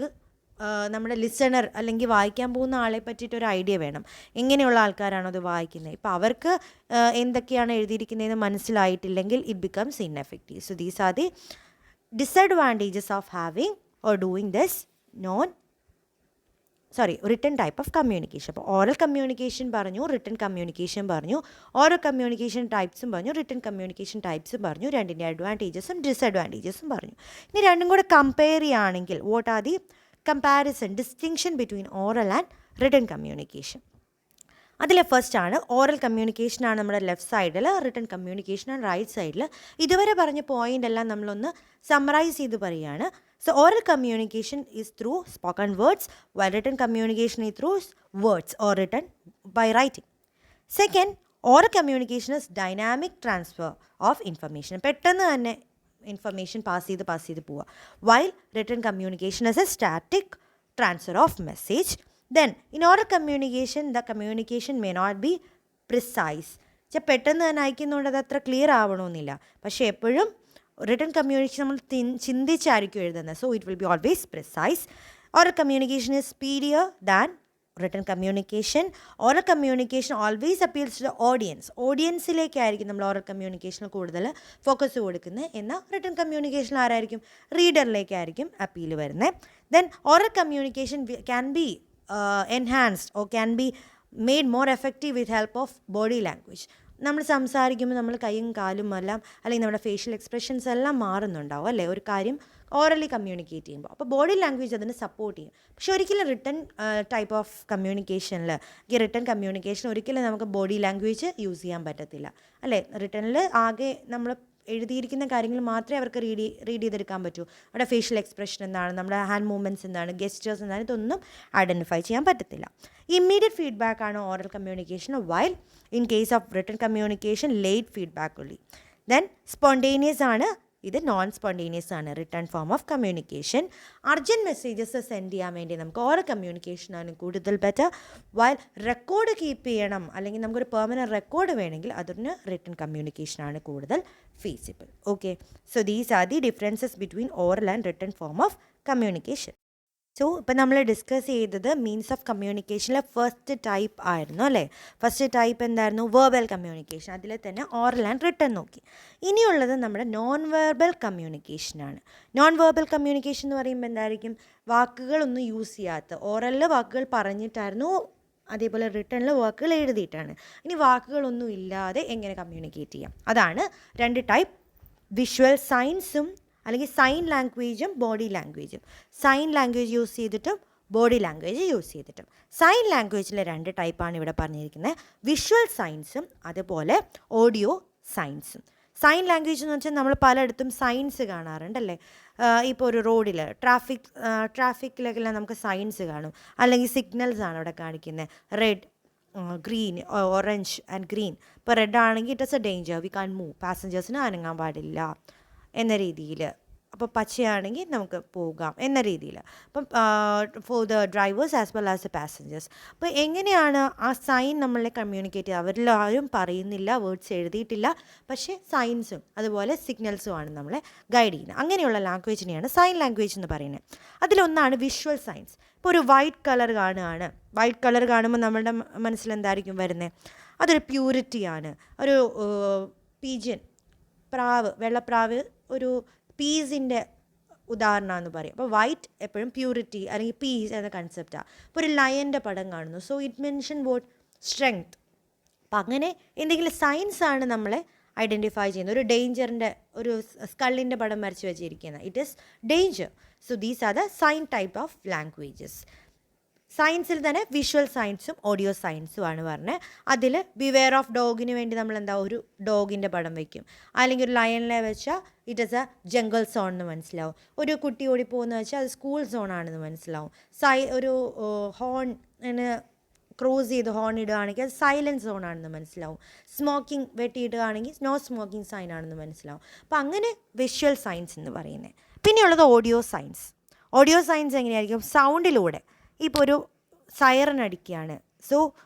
നമ്മുടെ ലിസണർ അല്ലെങ്കിൽ വായിക്കാൻ പോകുന്ന ആളെ പറ്റിയിട്ടൊരു ഐഡിയ വേണം, എങ്ങനെയുള്ള ആൾക്കാരാണോ അത് വായിക്കുന്നത്. ഇപ്പോൾ അവർക്ക് എന്തൊക്കെയാണ് എഴുതിയിരിക്കുന്നതെന്ന് മനസ്സിലായിട്ടില്ലെങ്കിൽ it becomes ineffective. So these are the disadvantages of having or doing this written type of communication. അപ്പോൾ ഓറൽ കമ്മ്യൂണിക്കേഷൻ പറഞ്ഞു, റിട്ടൺ കമ്മ്യൂണിക്കേഷൻ പറഞ്ഞു, ഓരോ കമ്മ്യൂണിക്കേഷൻ ടൈപ്സും പറഞ്ഞു, റിട്ടൺ കമ്മ്യൂണിക്കേഷൻ ടൈപ്സും പറഞ്ഞു, രണ്ടിൻ്റെ അഡ്വാൻറ്റേജസും ഡിസഡ്വാൻറ്റേജസും പറഞ്ഞു. ഇനി രണ്ടും കൂടെ കമ്പയർ ചെയ്യുകയാണെങ്കിൽ what are the comparison, distinction between oral and written communication. അതിലെ ഫസ്റ്റ് ആണ് ഓറൽ കമ്മ്യൂണിക്കേഷനാണ് നമ്മുടെ ലെഫ്റ്റ് സൈഡിൽ, റിട്ടൺ കമ്മ്യൂണിക്കേഷനാണ് റൈറ്റ് സൈഡിൽ. ഇതുവരെ പറഞ്ഞ പോയിൻ്റ് എല്ലാം നമ്മളൊന്ന് സമ്മറൈസ് ചെയ്ത് പറയുകയാണ്. So oral communication is through spoken words, while written communication is through words or written by writing. Second, oral communication is dynamic transfer of information. പെട്ടെന്ന് തന്നെ ഇൻഫർമേഷൻ പാസ് ചെയ്ത് പോവുക. While written communication is a static transfer of message. Then, in oral communication, the communication may not be precise. പെട്ടെന്ന് തന്നെ അയക്കുന്നുണ്ട്, അത് അത്ര clear ആവണമെന്നില്ല. പക്ഷേ എപ്പോഴും റിട്ടൺ കമ്മ്യൂണിക്കേഷൻ നമ്മൾ ചിന്തിച്ചായിരിക്കും എഴുതുന്നത്. So it will be always precise. Oral communication is speedier than written communication. Oral communication always appeals to the audience. ഓഡിയൻസിലേക്കായിരിക്കും നമ്മൾ ഓറൽ കമ്മ്യൂണിക്കേഷനിൽ കൂടുതൽ ഫോക്കസ് കൊടുക്കുന്നത്. എന്നാൽ റിട്ടൺ കമ്മ്യൂണിക്കേഷൻ ആരായിരിക്കും, റീഡറിലേക്കായിരിക്കും അപ്പീൽ വരുന്നത്. Then oral communication can be enhanced or can be made more effective with help of body language. നമ്മൾ സംസാരിക്കുമ്പോൾ നമ്മൾ കൈയും കാലും എല്ലാം അല്ലെങ്കിൽ നമ്മുടെ ഫേഷ്യൽ എക്സ്പ്രഷൻസ് എല്ലാം മാറുന്നുണ്ടാവും അല്ലേ, ഒരു കാര്യം ഓറലി കമ്മ്യൂണിക്കേറ്റ് ചെയ്യുമ്പോൾ. അപ്പോൾ ബോഡി ലാംഗ്വേജ് അതിന് സപ്പോർട്ട് ചെയ്യും. പക്ഷെ ഒരിക്കലും റിട്ടൺ ടൈപ്പ് ഓഫ് കമ്മ്യൂണിക്കേഷനിൽ, ഈ റിട്ടൺ കമ്മ്യൂണിക്കേഷൻ ഒരിക്കലും നമുക്ക് ബോഡി ലാംഗ്വേജ് യൂസ് ചെയ്യാൻ പറ്റത്തില്ല അല്ലേ. റിട്ടണിൽ ആകെ നമ്മൾ എഴുതിയിരിക്കുന്ന കാര്യങ്ങൾ മാത്രമേ അവർക്ക് റീഡ് ചെയ്തെടുക്കാൻ പറ്റൂ. അവിടെ ഫേഷ്യൽ എക്സ്പ്രഷൻ എന്താണ്, നമ്മുടെ ഹാൻഡ് മൂവ്മെൻറ്റ്സ് എന്താണ്, ഗെസ്റ്റേഴ്സ് എന്താണ്, ഇതൊന്നും ഐഡൻറ്റിഫൈ ചെയ്യാൻ പറ്റത്തില്ല. ഇമ്മീഡിയറ്റ് ഫീഡ്ബാക്ക് ആണ് oral communication, while in case of written communication late feedback ഉള്ളി. ദെൻ സ്പോണ്ടേനിയസ് ആണ്, ഇത് നോൺ സ്പോണ്ടേനിയസ് ആണ് return form of communication. Urgent messages send ചെയ്യാൻ വേണ്ടി നമുക്ക് ഓറൽ കമ്മ്യൂണിക്കേഷനാണ് കൂടുതൽ ബെറ്റർ. വൈൽ റെക്കോർഡ് കീപ്പ് ചെയ്യണം അല്ലെങ്കിൽ നമുക്കൊരു പെർമനൻറ്റ് റെക്കോർഡ് വേണമെങ്കിൽ അതിന് റിട്ടൺ കമ്മ്യൂണിക്കേഷനാണ് കൂടുതൽ feasible. Okay, so these are the differences between oral and written form of communication. So ഇപ്പം നമ്മൾ ഡിസ്കസ് ചെയ്തത് മീൻസ് ഓഫ് കമ്മ്യൂണിക്കേഷനിലെ ഫസ്റ്റ് ടൈപ്പ് ആയിരുന്നു അല്ലേ. ഫസ്റ്റ് ടൈപ്പ് എന്തായിരുന്നു, വെർബൽ കമ്മ്യൂണിക്കേഷൻ. അതിൽ തന്നെ ഓറൽ ആൻഡ് റിട്ടൺ നോക്കി. ഇനിയുള്ളത് നമ്മുടെ നോൺ വെർബൽ കമ്മ്യൂണിക്കേഷനാണ്. നോൺ വെർബൽ കമ്മ്യൂണിക്കേഷൻ എന്ന് പറയുമ്പോൾ എന്തായിരിക്കും, വാക്കുകളൊന്നും യൂസ് ചെയ്യാത്ത. ഓറലിൽ വാക്കുകൾ പറഞ്ഞിട്ടായിരുന്നു, അതേപോലെ റിട്ടണിൽ വാക്കുകൾ എഴുതിയിട്ടാണ്. ഇനി വാക്കുകളൊന്നും ഇല്ലാതെ എങ്ങനെ കമ്മ്യൂണിക്കേറ്റ് ചെയ്യാം, അതാണ് രണ്ട് ടൈപ്പ്. വിഷ്വൽ സൈൻസും അല്ലെങ്കിൽ സൈൻ ലാംഗ്വേജും ബോഡി ലാംഗ്വേജും. സൈൻ ലാംഗ്വേജ് യൂസ് ചെയ്തിട്ടും ബോഡി ലാംഗ്വേജ് യൂസ് ചെയ്തിട്ടും. സൈൻ ലാംഗ്വേജിലെ രണ്ട് ടൈപ്പാണ് ഇവിടെ പറഞ്ഞിരിക്കുന്നത്, വിഷ്വൽ സൈൻസും അതുപോലെ ഓഡിയോ സൈൻസും. സൈൻ ലാംഗ്വേജ് എന്ന് വെച്ചാൽ നമ്മൾ പലയിടത്തും സൈൻസ് കാണാറുണ്ടല്ലേ. ഇപ്പോൾ ഒരു റോഡിൽ ട്രാഫിക്കിലെല്ലാം നമുക്ക് സൈൻസ് കാണും, അല്ലെങ്കിൽ സിഗ്നൽസ് ആണ് അവിടെ കാണിക്കുന്നത്. Red, green, orange and green. ഇപ്പോൾ റെഡ് ആണെങ്കിൽ it is a danger, we can move, പാസഞ്ചേഴ്സിന് അനങ്ങാൻ പാടില്ല എന്ന രീതിയിൽ. അപ്പോൾ പച്ചയാണെങ്കിൽ നമുക്ക് പോകാം എന്ന രീതിയിൽ. അപ്പം for the drivers as well as the passengers. അപ്പോൾ എങ്ങനെയാണ് ആ സൈൻ നമ്മളെ കമ്മ്യൂണിക്കേറ്റ് ചെയ്യുക, അവരിലാരും പറയുന്നില്ല, വേർഡ്സ് എഴുതിയിട്ടില്ല, പക്ഷേ സൈൻസും അതുപോലെ സിഗ്നൽസുമാണ് നമ്മളെ ഗൈഡ് ചെയ്യുന്നത്. അങ്ങനെയുള്ള ലാംഗ്വേജിനെയാണ് സൈൻ ലാംഗ്വേജ് എന്ന് പറയുന്നത്. അതിലൊന്നാണ് വിഷ്വൽ സൈൻസ്. ഇപ്പോൾ ഒരു വൈറ്റ് കളർ കാണുകയാണ്, വൈറ്റ് കളർ കാണുമ്പോൾ നമ്മളുടെ മനസ്സിൽ എന്തായിരിക്കും വരുന്നത്, അതൊരു പ്യൂരിറ്റിയാണ്. ഒരു പീജിയൻ, പ്രാവ്, വെള്ളപ്രാവ് ഒരു പീസിൻ്റെ ഉദാഹരണമെന്ന് പറയും. അപ്പോൾ വൈറ്റ് എപ്പോഴും പ്യൂരിറ്റി അല്ലെങ്കിൽ പീസ് എന്ന കൺസെപ്റ്റാണ്. ഇപ്പോൾ ഒരു ലയൻ്റെ പടം കാണുന്നു, so it mention vote strength. അപ്പം അങ്ങനെ എന്തെങ്കിലും സയൻസാണ് നമ്മളെ ഐഡൻറ്റിഫൈ ചെയ്യുന്നത്. ഒരു ഡേഞ്ചറിൻ്റെ ഒരു സ്കള്ളിൻ്റെ പടം വരച്ച് വെച്ചിരിക്കുന്നത്, it is danger. So these are the sign type of languages. സയൻസിൽ തന്നെ വിഷ്വൽ സയൻസും ഓഡിയോ സയൻസും ആണ് പറഞ്ഞത്. അതിൽ ബിവെയർ ഓഫ് ഡോഗിന് വേണ്ടി നമ്മൾ എന്താ ഒരു ഡോഗിൻ്റെ പടം വയ്ക്കും, അല്ലെങ്കിൽ ഒരു ലയണിനെ വെച്ചാൽ it is A jungle zone എന്ന് മനസ്സിലാവും. ഒരു കുട്ടി ഓടിപ്പോകുന്ന വെച്ചാൽ അത് സ്കൂൾ സോണാണെന്ന് മനസ്സിലാവും. ഒരു ഹോൺ ക്രോസ് ചെയ്ത് ഹോൺ ഇടുകയാണെങ്കിൽ അത് സൈലൻസ് സോണാണെന്ന് മനസ്സിലാവും. സ്മോക്കിംഗ് വെട്ടിയിടുകയാണെങ്കിൽ നോ സ്മോക്കിംഗ് സൈൻ ആണെന്ന് മനസ്സിലാവും. അപ്പോൾ അങ്ങനെ വിഷ്വൽ സയൻസ് എന്ന് പറയുന്നത്. പിന്നെയുള്ളത് ഓഡിയോ സയൻസ്. ഓഡിയോ സയൻസ് എങ്ങനെയായിരിക്കും? സൗണ്ടിലൂടെ. ഇപ്പോൾ ഒരു സൈറൻ അടിക്കുകയാണ്, സോ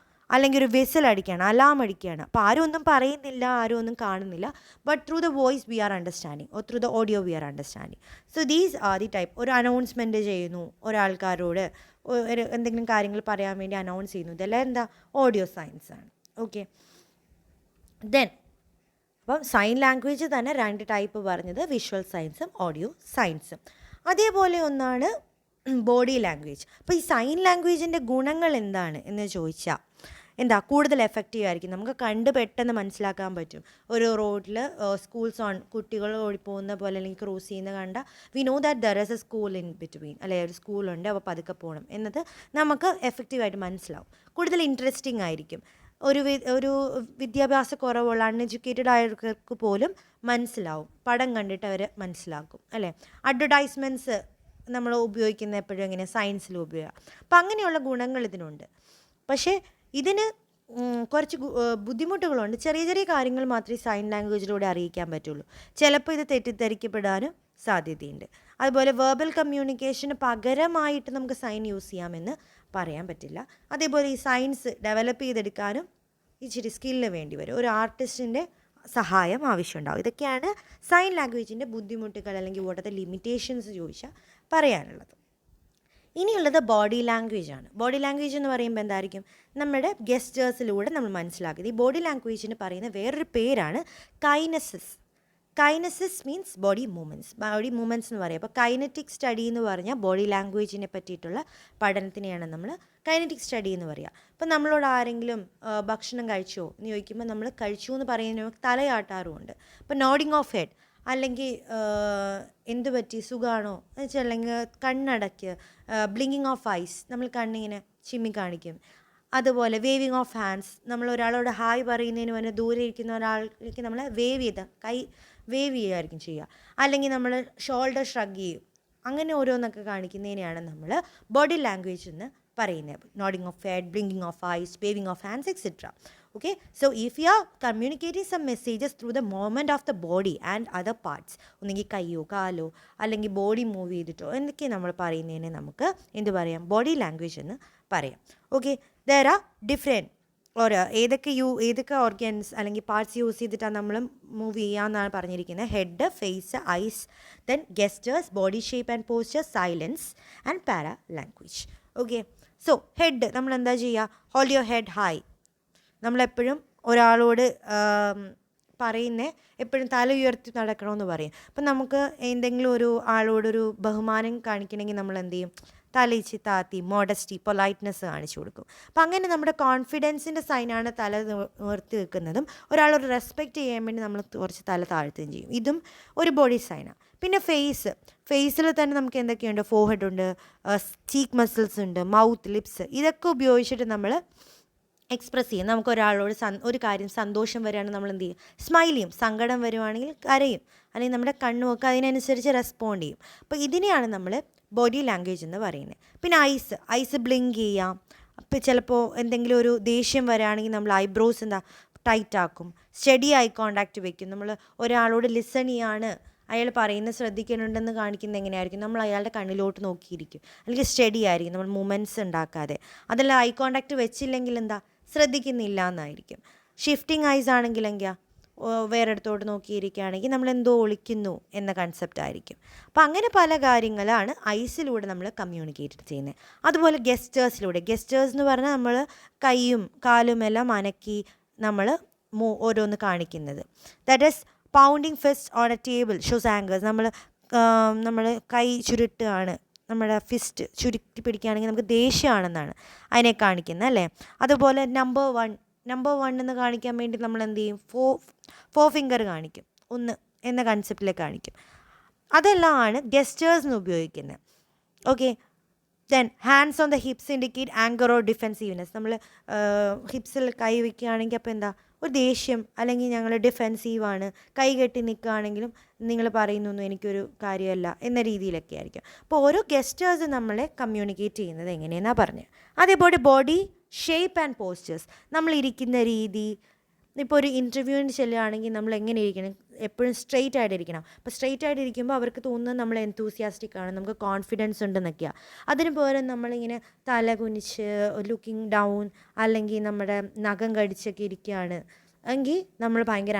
അല്ലെങ്കിൽ ഒരു വിസിൽ അടിക്കുകയാണ്, അലാം അടിക്കുകയാണ്. അപ്പോൾ ആരും ഒന്നും പറയുന്നില്ല, ആരും ഒന്നും കാണുന്നില്ല, but through the voice we are understanding, or through the audio we are understanding. So these are the type. ഒരു അനൗൺസ്മെൻറ്റ് ചെയ്യുന്നു, ഒരാൾക്കാരോട് ഒരു എന്തെങ്കിലും കാര്യങ്ങൾ പറയാൻ വേണ്ടി അനൗൺസ് ചെയ്യുന്നു, ഇതെല്ലാം എന്താ? ഓഡിയോ സയൻസ് ആണ്. ഓക്കെ, ദെൻ അപ്പം സൈൻ ലാംഗ്വേജ് തന്നെ 2 ടൈപ്പ് പറഞ്ഞത്, വിഷ്വൽ സയൻസും ഓഡിയോ സയൻസും. അതേപോലെ ഒന്നാണ് ബോഡി ലാംഗ്വേജ്. അപ്പോൾ ഈ സൈൻ ലാംഗ്വേജിൻ്റെ ഗുണങ്ങൾ എന്താണ് എന്ന് ചോദിച്ചാൽ എന്താ? കൂടുതൽ എഫക്റ്റീവ് ആയിരിക്കും, നമുക്ക് കണ്ട് പെട്ടെന്ന് മനസ്സിലാക്കാൻ പറ്റും. ഒരു റോഡിൽ സ്കൂൾസ് ഓൺ കുട്ടികൾ ഓടിപ്പോകുന്ന പോലെ അല്ലെങ്കിൽ ക്രോസ് ചെയ്യുന്ന കണ്ട we know that there is A school in between, അല്ലെ ഒരു സ്കൂളുണ്ട്, അപ്പോൾ പതുക്കെ പോകണം എന്നത് നമുക്ക് എഫക്റ്റീവായിട്ട് മനസ്സിലാവും. കൂടുതൽ ഇൻട്രസ്റ്റിംഗ് ആയിരിക്കും. ഒരു വിദ്യാഭ്യാസ കുറവുള്ള അൺഎഡ്യൂക്കേറ്റഡ് ആയവർക്ക് പോലും മനസ്സിലാവും, പടം കണ്ടിട്ട് അവർ മനസ്സിലാക്കും, അല്ലേ? അഡ്വർടൈസ്മെൻറ്റ്സ് നമ്മൾ ഉപയോഗിക്കുന്ന എപ്പോഴും എങ്ങനെ? സയൻസിൽ ഉപയോഗിക്കുക. അപ്പം അങ്ങനെയുള്ള ഗുണങ്ങൾ ഇതിനുണ്ട്. പക്ഷേ ഇതിന് കുറച്ച് ബുദ്ധിമുട്ടുകളുണ്ട്. ചെറിയ ചെറിയ കാര്യങ്ങൾ മാത്രമേ സൈൻ ലാംഗ്വേജിലൂടെ അറിയിക്കാൻ പറ്റുള്ളൂ. ചിലപ്പോൾ ഇത് തെറ്റിദ്ധരിക്കപ്പെടാനും സാധ്യതയുണ്ട്. അതുപോലെ വെർബൽ കമ്മ്യൂണിക്കേഷന് പകരമായിട്ട് നമുക്ക് സൈൻ യൂസ് ചെയ്യാമെന്ന് പറയാൻ പറ്റില്ല. അതേപോലെ ഈ സയൻസ് ഡെവലപ്പ് ചെയ്തെടുക്കാനും ഇച്ചിരി സ്കില്ല് വേണ്ടി വരും, ഒരു ആർട്ടിസ്റ്റിൻ്റെ സഹായം ആവശ്യമുണ്ടാവും. ഇതൊക്കെയാണ് സൈൻ ലാംഗ്വേജിൻ്റെ ബുദ്ധിമുട്ടുകൾ അല്ലെങ്കിൽ വാട്ട് ആർ ദ ലിമിറ്റേഷൻസ് ചോദിച്ചാൽ പറയാനുള്ളത്. ഇനിയുള്ളത് ബോഡി ലാംഗ്വേജ് ആണ്. ബോഡി ലാംഗ്വേജ് എന്ന് പറയുമ്പോൾ എന്തായിരിക്കും? നമ്മുടെ ഗെസ്റ്റേഴ്സിലൂടെ നമ്മൾ മനസ്സിലാക്കിയത്. ഈ ബോഡി ലാംഗ്വേജിന് പറയുന്ന വേറൊരു പേരാണ് kinesis. Kinesis means body movements. Body movements എന്ന് പറയും. അപ്പോൾ കൈനറ്റിക് സ്റ്റഡി എന്ന് പറഞ്ഞാൽ ബോഡി ലാംഗ്വേജിനെ പറ്റിയിട്ടുള്ള പഠനത്തിനെയാണ് നമ്മൾ കൈനറ്റിക് സ്റ്റഡി എന്ന് പറയുക. അപ്പോൾ നമ്മളോട് ആരെങ്കിലും ഭക്ഷണം കഴിച്ചോ എന്ന് ചോദിക്കുമ്പോൾ നമ്മൾ കഴിച്ചു എന്ന് പറയുന്നതിന് തലയാട്ടാറുമുണ്ട്. അപ്പോൾ നോഡിങ് ഓഫ് ഹെഡ്, അല്ലെങ്കിൽ എന്ത് പറ്റി, സുഖമാണോ എന്ന് വെച്ചാൽ, അല്ലെങ്കിൽ കണ്ണടയ്ക്ക്, ബ്ലിങ്കിങ് ഓഫ് ഐസ്, നമ്മൾ കണ്ണിങ്ങനെ ചിമ്മി കാണിക്കും. അതുപോലെ വേവിങ് ഓഫ് ഹാൻഡ്സ്, നമ്മൾ ഒരാളോട് ഹായ് പറയുന്നതിന് മുന്നേ ദൂരെ ഇരിക്കുന്ന ഒരാൾക്ക് നമ്മൾ വേവ് ചെയ്ത് കൈ വേവ് ചെയ്യുകയായിരിക്കും ചെയ്യുക. അല്ലെങ്കിൽ നമ്മൾ ഷോൾഡർ ഷ്രഗ് ചെയ്യും. അങ്ങനെ ഓരോന്നൊക്കെ കാണിക്കുന്നതിനെയാണ് നമ്മൾ ബോഡി ലാംഗ്വേജ് എന്ന് പറയുന്നത്. Nodding of head, blinking of eyes, waving of hands, et cetera. Okay, so if you are communicating some messages through the movement of the body and other parts, ഒന്നെങ്കിൽ കയ്യോ കാലോ അല്ലെങ്കിൽ ബോഡി മൂവ് ചെയ്തിട്ടോ എന്തൊക്കെ നമ്മൾ പറയുന്നതിനെ നമുക്ക് എന്ത് പറയാം? ബോഡി ലാംഗ്വേജ് എന്ന് പറയാം. ഓക്കെ, there are different ഏതൊക്കെ ഓർഗൻസ് അല്ലെങ്കിൽ പാർട്സ് യൂസ് ചെയ്തിട്ടാണ് നമ്മൾ മൂവ് ചെയ്യാമെന്നാണ് പറഞ്ഞിരിക്കുന്നത്. Head, face, eyes, then gestures, body shape and posture, silence and paralanguage. Okay, so head നമ്മൾ എന്താ ചെയ്യുക? Hold your head high. നമ്മളെപ്പോഴും ഒരാളോട് എപ്പോഴും തല ഉയർത്തി നടക്കണമെന്ന് പറയും. അപ്പം നമുക്ക് എന്തെങ്കിലും ഒരു ആളോടൊരു ബഹുമാനം കാണിക്കണമെങ്കിൽ നമ്മൾ എന്ത് ചെയ്യും? തലയിച്ച് താത്തി മോഡസ്റ്റി, പൊലൈറ്റ്നെസ് കാണിച്ചു കൊടുക്കും. അപ്പം അങ്ങനെ നമ്മുടെ കോൺഫിഡൻസിൻ്റെ സൈനാണ് തല ഉയർത്തി വെക്കുന്നതും. ഒരാളോട് റെസ്പെക്റ്റ് ചെയ്യാൻ വേണ്ടി നമ്മൾ കുറച്ച് തല താഴ്ത്തുകയും ചെയ്യും. ഇതും ഒരു ബോഡി സൈനാണ്. പിന്നെ ഫേസിൽ തന്നെ നമുക്ക് എന്തൊക്കെയുണ്ട്? ഫോർഹെഡ് ഉണ്ട്, ചീക്ക് മസിൽസ് ഉണ്ട്, മൗത്ത്, ലിപ്സ്, ഇതൊക്കെ ഉപയോഗിച്ചിട്ട് നമ്മൾ എക്സ്പ്രസ് ചെയ്യും. നമുക്ക് ഒരാളോട് ഒരു കാര്യം സന്തോഷം വരികയാണെങ്കിൽ നമ്മൾ എന്ത് ചെയ്യും? സ്മൈൽ ചെയ്യും. സങ്കടം വരുവാണെങ്കിൽ കരയും, അല്ലെങ്കിൽ നമ്മുടെ കണ്ണുമൊക്കെ അതിനനുസരിച്ച് റെസ്പോണ്ട് ചെയ്യും. അപ്പോൾ ഇതിനെയാണ് നമ്മൾ ബോഡി ലാംഗ്വേജ് എന്ന് പറയുന്നത്. പിന്നെ ഐസ് ബ്ലിങ്ക് ചെയ്യാം. അപ്പോൾ ചിലപ്പോൾ എന്തെങ്കിലും ഒരു ദേഷ്യം വരികയാണെങ്കിൽ നമ്മൾ ഐബ്രോസ് ടൈറ്റ് ആക്കും. സ്റ്റഡി ഐ കോണ്ടാക്റ്റ് വെക്കും. നമ്മൾ ഒരാളോട് ലിസൺ ചെയ്യാണ്, അയാൾ പറയുന്നത് ശ്രദ്ധിക്കുന്നുണ്ടെന്ന് കാണിക്കുന്നത് എങ്ങനെയായിരിക്കും? നമ്മൾ അയാളുടെ കണ്ണിലോട്ട് നോക്കിയിരിക്കും, അല്ലെങ്കിൽ സ്റ്റഡി ആയിരിക്കും, നമ്മൾ മൂമെൻറ്റ്സ് ഉണ്ടാക്കാതെ. അതല്ല ഐ കോണ്ടാക്റ്റ് വെച്ചില്ലെങ്കിൽ ശ്രദ്ധിക്കുന്നില്ല എന്നായിരിക്കും. ഷിഫ്റ്റിംഗ് ഐസ് ആണെങ്കിലെങ്കിൽ വേറെ ഇടത്തോട്ട് നോക്കിയിരിക്കുകയാണെങ്കിൽ നമ്മൾ എന്തോ ഒളിക്കുന്നു എന്ന കൺസെപ്റ്റ് ആയിരിക്കും. അപ്പോൾ അങ്ങനെ പല കാര്യങ്ങളാണ് ഐസിലൂടെ നമ്മൾ കമ്മ്യൂണിക്കേറ്റ് ചെയ്യുന്നത്. അതുപോലെ ഗെസ്റ്റേഴ്സ് എന്ന് പറഞ്ഞാൽ നമ്മൾ കൈയും കാലും എല്ലാം അനക്കി നമ്മൾ ഓരോന്ന് കാണിക്കുന്നത്. That is pounding fist on A table shows anchors. നമ്മൾ നമ്മൾ കൈ ചുരുട്ടുകയാണ്, നമ്മുടെ ഫിസ്റ്റ് ചുരുട്ടി പിടിക്കുകയാണെങ്കിൽ നമുക്ക് ദേഷ്യമാണെന്നാണ് അതിനെ കാണിക്കുന്നത് അല്ലേ. അതുപോലെ നമ്പർ വൺ എന്ന് കാണിക്കാൻ വേണ്ടി നമ്മൾ എന്ത് ചെയ്യും, ഫോർ ഫിംഗർ കാണിക്കും, ഒന്ന് എന്ന കൺസെപ്റ്റിൽ കാണിക്കും. അതെല്ലാം ആണ് ഗെസ്റ്റേഴ്സ് എന്ന് ഉപയോഗിക്കുന്നത്. Okay, then hands on the hips indicate anger or defensiveness. നമ്മൾ ഹിപ്സിൽ കൈ വയ്ക്കുകയാണെങ്കിൽ അപ്പോൾ എന്താ, ഒരു ദേഷ്യം, അല്ലെങ്കിൽ ഞങ്ങൾ ഡിഫെൻസീവാണ്. കൈ കെട്ടി നിൽക്കുകയാണെങ്കിലും നിങ്ങൾ പറയുന്നൊന്നും എനിക്കൊരു കാര്യമല്ല എന്ന രീതിയിലൊക്കെ ആയിരിക്കും. അപ്പോൾ ഓരോ ഗെസ്റ്റേഴ്സ് നമ്മളെ കമ്മ്യൂണിക്കേറ്റ് ചെയ്യുന്നത് എങ്ങനെയെന്നാണ് പറഞ്ഞത്. അതേപോലെ ബോഡി ഷേപ്പ് ആൻഡ് പോസ്റ്റേഴ്സ്, നമ്മൾ ഇരിക്കുന്ന രീതി. ഇപ്പോൾ ഒരു ഇൻ്റർവ്യൂവിന് ചെല്ലുകയാണെങ്കിൽ നമ്മൾ എങ്ങനെ ഇരിക്കണം, എപ്പോഴും സ്ട്രെയിറ്റ് ആയിട്ടിരിക്കണം. അപ്പോൾ സ്ട്രെയിറ്റ് ആയിട്ടിരിക്കുമ്പോൾ അവർക്ക് തോന്നുന്നത് നമ്മൾ എന്തൂസിയാസ്റ്റിക് ആണ്, നമുക്ക് കോൺഫിഡൻസ് ഉണ്ടെന്നൊക്കെയാണ്. അതിന് പകരം നമ്മളിങ്ങനെ തല കുനിച്ച് ലുക്കിംഗ് ഡൗൺ, അല്ലെങ്കിൽ നമ്മുടെ നഖം കടിച്ചൊക്കെ ഇരിക്കുകയാണ് എങ്കിൽ നമ്മൾ ഭയങ്കര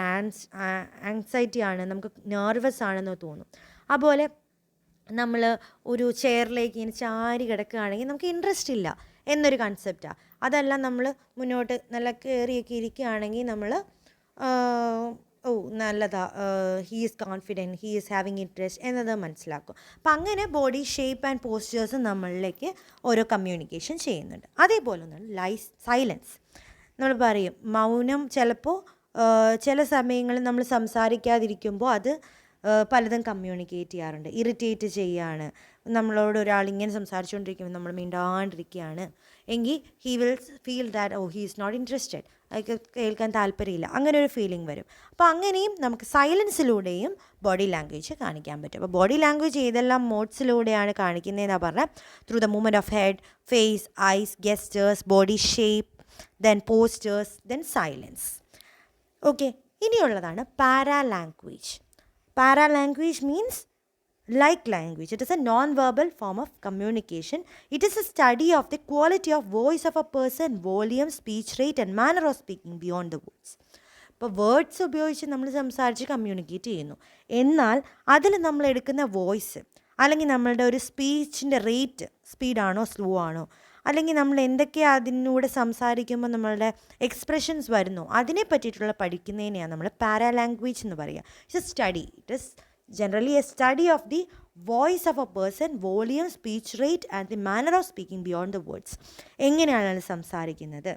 ആങ്സൈറ്റി ആണ്, നമുക്ക് നെർവസ് ആണെന്ന് തോന്നും. അതുപോലെ നമ്മൾ ഒരു ചെയറിലേക്ക് ഇങ്ങനെ ചാരി കിടക്കുകയാണെങ്കിൽ നമുക്ക് ഇൻട്രസ്റ്റ് ഇല്ല എന്നൊരു കൺസെപ്റ്റാണ്. അതെല്ലാം നമ്മൾ മുന്നോട്ട് നല്ല കയറിയൊക്കെ ഇരിക്കുകയാണെങ്കിൽ നമ്മൾ നല്ലതാ, he is confident, he is having interest എന്നത് മനസ്സിലാക്കും. അപ്പം അങ്ങനെ ബോഡി ഷേപ്പ് ആൻഡ് പോസ്റ്റേഴ്സ് നമ്മളിലേക്ക് ഓരോ കമ്മ്യൂണിക്കേഷൻ ചെയ്യുന്നുണ്ട്. അതേപോലെ ഒന്നാണ് സൈലൻസ്. നമ്മൾ പറയും മൗനം, ചിലപ്പോൾ ചില സമയങ്ങളിൽ നമ്മൾ സംസാരിക്കാതിരിക്കുമ്പോൾ അത് പലതും കമ്മ്യൂണിക്കേറ്റ് ചെയ്യാറുണ്ട്. ഇറിറ്റേറ്റ് ചെയ്യുകയാണ്, നമ്മളോട് ഒരാൾ ഇങ്ങനെ സംസാരിച്ചുകൊണ്ടിരിക്കുമ്പോൾ നമ്മൾ മിണ്ടാണ്ടിരിക്കുകയാണ് എങ്കിൽ he will feel that he is not interested, അതൊക്കെ കേൾക്കാൻ താല്പര്യമില്ല, അങ്ങനെ ഒരു ഫീലിംഗ് വരും. അപ്പോൾ അങ്ങനെയും നമുക്ക് സൈലൻസിലൂടെയും ബോഡി ലാംഗ്വേജ് കാണിക്കാൻ പറ്റും. അപ്പോൾ ബോഡി ലാംഗ്വേജ് ഏതെല്ലാം മോഡ്സിലൂടെയാണ് കാണിക്കുന്നതെന്നാണ് പറഞ്ഞാൽ, through the movement of head, face, eyes, gestures, body shape, then postures, then silence. Okay, ഇനിയുള്ളതാണ് paralanguage. Paralanguage means like language. It is a non-verbal form of communication. It is a study of the quality of voice of a person, volume, speech rate and manner of speaking beyond the words. ഇപ്പോൾ words ഉപയോഗിച്ച് നമ്മൾ സംസാരിച്ച് communicate ചെയ്യുന്നു, എന്നാൽ അതിൽ നമ്മൾ എടുക്കുന്ന voice, അല്ലെങ്കിൽ നമ്മളുടെ ഒരു സ്പീച്ചിൻ്റെ റേറ്റ് സ്പീഡാണോ സ്ലോ ആണോ, അല്ലെങ്കിൽ നമ്മൾ എന്തൊക്കെയാണ് അതിനൂടെ സംസാരിക്കുമ്പോൾ നമ്മളുടെ എക്സ്പ്രഷൻസ് വരുന്നു, അതിനെ പറ്റിയിട്ടുള്ള പഠിക്കുന്നതിനെയാണ് നമ്മൾ പാരാലാംഗ്വേജ് എന്ന് പറയുക. It's A study, it is generally a study of the voice of a person, volume, speech rate and the manner of speaking beyond the words. എങ്ങനെയാണ് അയാൾ സംസാരിക്കുന്നത്.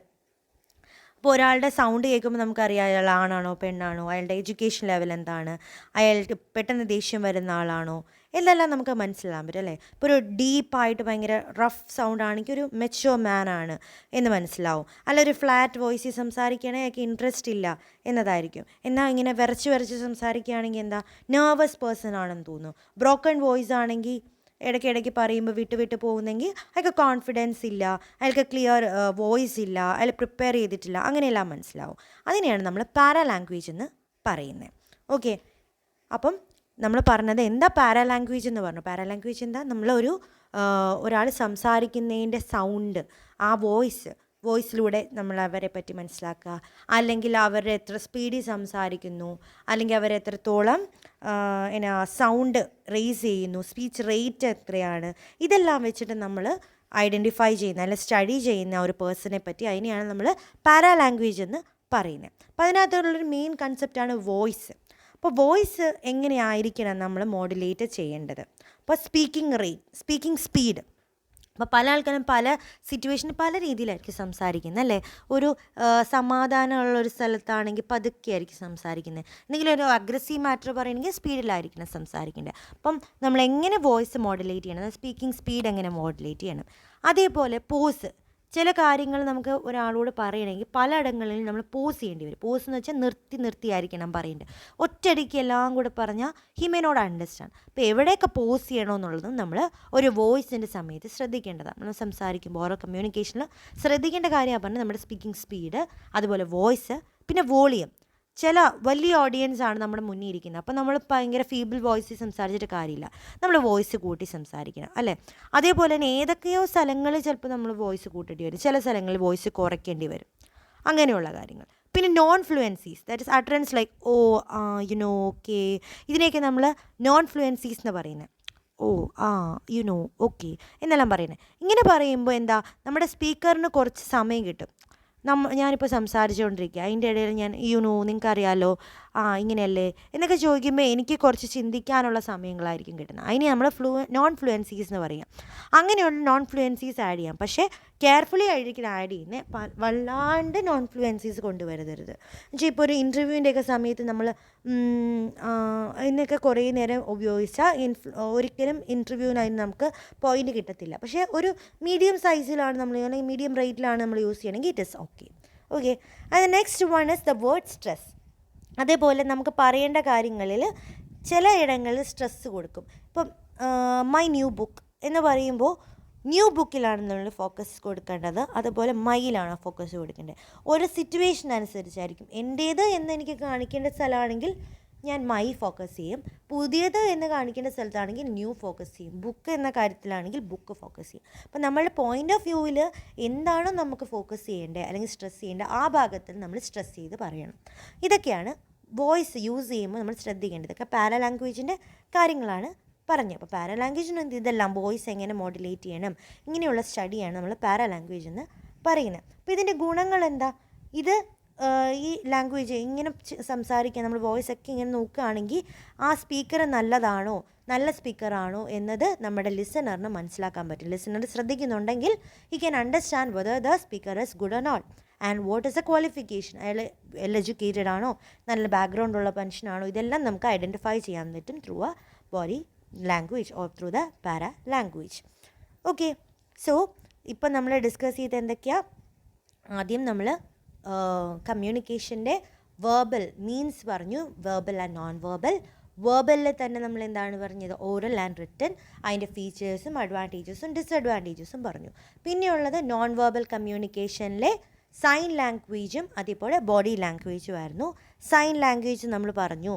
ഇപ്പോൾ ഒരാളുടെ സൗണ്ട് കേൾക്കുമ്പോൾ നമുക്കറിയാം അയാൾ ആണാണോ പെണ്ണാണോ, അയാളുടെ എഡ്യൂക്കേഷൻ ലെവൽ എന്താണ്, അയാൾക്ക് പെട്ടെന്ന് ദേഷ്യം വരുന്ന ആളാണോ, എന്നെല്ലാം നമുക്ക് മനസ്സിലാകാൻ പറ്റും അല്ലേ. ഇപ്പോൾ ഒരു ഡീപ്പായിട്ട് ഭയങ്കര റഫ് സൗണ്ട് ആണെങ്കിൽ ഒരു മെച്യൂർ മാൻ ആണ് എന്ന് മനസ്സിലാവും. അല്ല ഒരു ഫ്ലാറ്റ് വോയിസിൽ സംസാരിക്കുകയാണെങ്കിൽ അയാൾക്ക് ഇൻട്രസ്റ്റ് ഇല്ല എന്നതായിരിക്കും. എന്നാൽ ഇങ്ങനെ വിറച്ച് സംസാരിക്കുകയാണെങ്കിൽ എന്താ, നെർവസ് പേഴ്സൺ ആണെന്ന് തോന്നുന്നു. ബ്രോക്കൺ വോയിസ് ആണെങ്കിൽ ഇടയ്ക്കിടയ്ക്ക് പറയുമ്പോൾ വിട്ട് പോകുന്നെങ്കിൽ അയാൾക്ക് കോൺഫിഡൻസ് ഇല്ല, അയാൾക്ക് ക്ലിയർ വോയിസ് ഇല്ല, അയാൾ പ്രിപ്പയർ ചെയ്തിട്ടില്ല, അങ്ങനെയെല്ലാം മനസ്സിലാവും. അതിനെയാണ് നമ്മൾ പാരാലാംഗ്വേജ് എന്ന് പറയുന്നത്. ഓക്കെ, അപ്പം നമ്മൾ പറഞ്ഞത് എന്താ പാരാലാംഗ്വേജ് എന്ന് പറഞ്ഞു. പാരാലാംഗ്വേജ് എന്താ, നമ്മളൊരു ഒരാൾ സംസാരിക്കുന്നതിൻ്റെ സൗണ്ട്, ആ വോയിസിലൂടെ നമ്മൾ അവരെ പറ്റി മനസ്സിലാക്കുക, അല്ലെങ്കിൽ അവർ എത്ര സ്പീഡിൽ സംസാരിക്കുന്നു, അല്ലെങ്കിൽ അവർ എത്രത്തോളം സൗണ്ട് റേസ് ചെയ്യുന്നു, സ്പീച്ച് റേറ്റ് എത്രയാണ്, ഇതെല്ലാം വെച്ചിട്ട് നമ്മൾ ഐഡൻറ്റിഫൈ ചെയ്യുന്ന അല്ലെങ്കിൽ സ്റ്റഡി ചെയ്യുന്ന ഒരു പേഴ്സണെ പറ്റി, അതിനെയാണ് നമ്മൾ പാരാലാംഗ്വേജ് എന്ന് പറയുന്നത്. അപ്പോൾ അതിനകത്തുള്ളൊരു മെയിൻ കൺസെപ്റ്റാണ് വോയിസ്. അപ്പോൾ വോയിസ് എങ്ങനെയായിരിക്കണം നമ്മൾ മോഡുലേറ്റ് ചെയ്യേണ്ടത്. അപ്പോൾ സ്പീക്കിംഗ് സ്പീഡ്. അപ്പോൾ പല ആൾക്കാരും പല സിറ്റുവേഷനിൽ പല രീതിയിലായിരിക്കും സംസാരിക്കുന്നത് അല്ലേ. ഒരു സമാധാനമുള്ളൊരു സ്ഥലത്താണെങ്കിൽ പതുക്കെ ആയിരിക്കും സംസാരിക്കുന്നത്. എന്തെങ്കിലും ഒരു അഗ്രസീവ് മാറ്റർ പറയുകയാണെങ്കിൽ സ്പീഡിലായിരിക്കണം സംസാരിക്കേണ്ടത്. അപ്പം നമ്മൾ എങ്ങനെ വോയിസ് മോഡുലേറ്റ് ചെയ്യണം, സ്പീക്കിംഗ് സ്പീഡ് എങ്ങനെ മോഡുലേറ്റ് ചെയ്യണം. അതേപോലെ പോസ്, ചില കാര്യങ്ങൾ നമുക്ക് ഒരാളോട് പറയണമെങ്കിൽ പലയിടങ്ങളിൽ നമ്മൾ പോസ് ചെയ്യേണ്ടി വരും. പോസ് എന്ന് വെച്ചാൽ നിർത്തിയായിരിക്കണം പറയേണ്ടത്. ഒറ്റയടിക്ക് എല്ലാം കൂടെ പറഞ്ഞാൽ ഹി മേ നോട്ട് അണ്ടർസ്റ്റാൻഡ്. അപ്പോൾ എവിടെയൊക്കെ പോസ് ചെയ്യണമെന്നുള്ളതും നമ്മൾ ഒരു വോയിസിൻ്റെ സമയത്ത് ശ്രദ്ധിക്കേണ്ടതാണ്. നമ്മൾ സംസാരിക്കുമ്പോൾ ഓരോ കമ്മ്യൂണിക്കേഷനിൽ ശ്രദ്ധിക്കേണ്ട കാര്യമാണ് പറഞ്ഞാൽ നമ്മുടെ സ്പീക്കിംഗ് സ്പീഡ്, അതുപോലെ വോയിസ്, പിന്നെ വോളിയം. ചില വലിയ ഓഡിയൻസ് ആണ് നമ്മുടെ മുന്നിൽ ഇരിക്കുന്നത്, അപ്പോൾ നമ്മൾ ഭയങ്കര ഫീബിൾ വോയിസിൽ സംസാരിച്ചിട്ട് കാര്യമില്ല, നമ്മൾ വോയിസ് കൂട്ടി സംസാരിക്കണം അല്ലേ. അതേപോലെ തന്നെ ഏതൊക്കെയോ സ്ഥലങ്ങളിൽ ചിലപ്പോൾ നമ്മൾ വോയിസ് കൂട്ടേണ്ടി വരും, ചില സ്ഥലങ്ങളിൽ വോയിസ് കുറയ്ക്കേണ്ടി വരും, അങ്ങനെയുള്ള കാര്യങ്ങൾ. പിന്നെ non fluencies, that is utterance like okay, ഇതിനെയൊക്കെ നമ്മൾ നോൺ ഫ്ലുവൻസീസ് എന്ന് പറയുന്നത്. ഓക്കെ എന്നെല്ലാം പറയുന്നത്. ഇങ്ങനെ പറയുമ്പോൾ എന്താ, നമ്മുടെ സ്പീക്കറിന് കുറച്ച് സമയം കിട്ടും. ഞാനിപ്പോൾ സംസാരിച്ചുകൊണ്ടിരിക്കുക, അതിൻ്റെ ഇടയിൽ ഞാൻ നിങ്ങൾക്കറിയാലോ, ഇങ്ങനെയല്ലേ എന്നൊക്കെ ചോദിക്കുമ്പോൾ എനിക്ക് കുറച്ച് ചിന്തിക്കാനുള്ള സമയങ്ങളായിരിക്കും കിട്ടുന്നത്. അതിന് നമ്മൾ നോൺ ഫ്ലുവൻസീസ് എന്ന് പറയാം. അങ്ങനെയുള്ള നോൺ ഫ്ലുവൻസീസ് ആഡ് ചെയ്യാം. പക്ഷേ കെയർഫുള്ളി ആയിരിക്കും ആഡ് ചെയ്യുന്നത്, വല്ലാണ്ട് നോൺ ഫ്ലുവൻസീസ് കൊണ്ടുവരരുത്. എന്നുവെച്ചാൽ ഇപ്പോൾ ഒരു ഇൻ്റർവ്യൂവിൻ്റെയൊക്കെ സമയത്ത് നമ്മൾ ഇതിനൊക്കെ കുറേ നേരം ഉപയോഗിച്ചാൽ ഒരിക്കലും ഇൻ്റർവ്യൂവിനായി നമുക്ക് പോയിൻ്റ് കിട്ടത്തില്ല. പക്ഷേ ഒരു മീഡിയം സൈസിലാണ് നമ്മൾ, അല്ലെങ്കിൽ മീഡിയം റേറ്റിലാണ് നമ്മൾ യൂസ് ചെയ്യണമെങ്കിൽ it is okay. And next one is the word stress. അതേപോലെ നമുക്ക് പറയേണ്ട കാര്യങ്ങളിൽ ചിലയിടങ്ങളിൽ സ്ട്രെസ്സ് കൊടുക്കും. ഇപ്പം മൈ ന്യൂ ബുക്ക് എന്ന് പറയുമ്പോൾ ന്യൂ ബുക്കിലാണ് നമ്മൾ ഫോക്കസ് കൊടുക്കേണ്ടത്, അതുപോലെ മൈയിലാണ് ഫോക്കസ് കൊടുക്കേണ്ടത്. ഓരോ സിറ്റുവേഷൻ അനുസരിച്ചായിരിക്കും. എൻ്റേത് എന്ന് എനിക്ക് കാണിക്കേണ്ട സ്ഥലമാണെങ്കിൽ ഞാൻ മൈ ഫോക്കസ് ചെയ്യും, പുതിയത് എന്ന് കാണിക്കേണ്ട സ്ഥലത്താണെങ്കിൽ ന്യൂ ഫോക്കസ് ചെയ്യും, ബുക്ക് എന്ന കാര്യത്തിലാണെങ്കിൽ ബുക്ക് ഫോക്കസ് ചെയ്യും. അപ്പം നമ്മളുടെ പോയിൻ്റ് ഓഫ് വ്യൂവിൽ എന്താണോ നമുക്ക് ഫോക്കസ് ചെയ്യേണ്ടത് അല്ലെങ്കിൽ സ്ട്രെസ് ചെയ്യേണ്ടത് ആ ഭാഗത്തിൽ നമ്മൾ സ്ട്രെസ് ചെയ്ത് പറയണം. ഇതൊക്കെയാണ് വോയിസ് യൂസ് ചെയ്യുമ്പോൾ നമ്മൾ ശ്രദ്ധിക്കേണ്ടത്. ഇതൊക്കെ പാരാ ലാംഗ്വേജിൻ്റെ കാര്യങ്ങളാണ് പറഞ്ഞത്. അപ്പോൾ പാരാ ലാംഗ്വേജിന് ഇതെല്ലാം വോയിസ് എങ്ങനെ മോഡുലേറ്റ് ചെയ്യണം, ഇങ്ങനെയുള്ള സ്റ്റഡിയാണ് നമ്മൾ പാരാ ലാംഗ്വേജ് എന്ന് പറയുന്നത്. അപ്പോൾ ഇതിൻ്റെ ഗുണങ്ങൾ എന്താ? ഇത് ഈ ലാംഗ്വേജ് ഇങ്ങനെ സംസാരിക്കാൻ നമ്മൾ വോയിസ് ഒക്കെ ഇങ്ങനെ നോക്കുകയാണെങ്കിൽ ആ സ്പീക്കർ നല്ലതാണോ, നല്ല സ്പീക്കറാണോ എന്നത് നമ്മുടെ ലിസണറിന് മനസ്സിലാക്കാൻ പറ്റും. ലിസണർ ശ്രദ്ധിക്കുന്നുണ്ടെങ്കിൽ he can understand whether the speaker is good or not and what is a qualification, അയാൾ വെൽ എഡ്യൂക്കേറ്റഡ് ആണോ, നല്ല ബാക്ക്ഗ്രൗണ്ട് ഉള്ള മനുഷ്യനാണോ, ഇതെല്ലാം നമുക്ക് ഐഡൻറ്റിഫൈ ചെയ്യാൻ പറ്റും through A body language or through the para language. Okay, so ഇപ്പം നമ്മൾ ഡിസ്കസ് ചെയ്ത് എന്തൊക്കെയാണ്? ആദ്യം നമ്മൾ കമ്മ്യൂണിക്കേഷൻ്റെ വേർബൽ മീൻസ് പറഞ്ഞു, വേർബൽ ആൻഡ് നോൺ വേർബൽ. വേർബലിൽ തന്നെ നമ്മൾ എന്താണ് പറഞ്ഞത്? ഓറൽ ആൻഡ് റിട്ടൺ, അതിൻ്റെ ഫീച്ചേഴ്സും അഡ്വാൻറ്റേജസും ഡിസഡ്വാൻറ്റേജസും പറഞ്ഞു. പിന്നെയുള്ളത് നോൺ വേർബൽ കമ്മ്യൂണിക്കേഷനിലെ സൈൻ ലാംഗ്വേജും അതേപോലെ ബോഡി ലാംഗ്വേജും ആയിരുന്നു. സൈൻ ലാംഗ്വേജ് നമ്മൾ പറഞ്ഞു,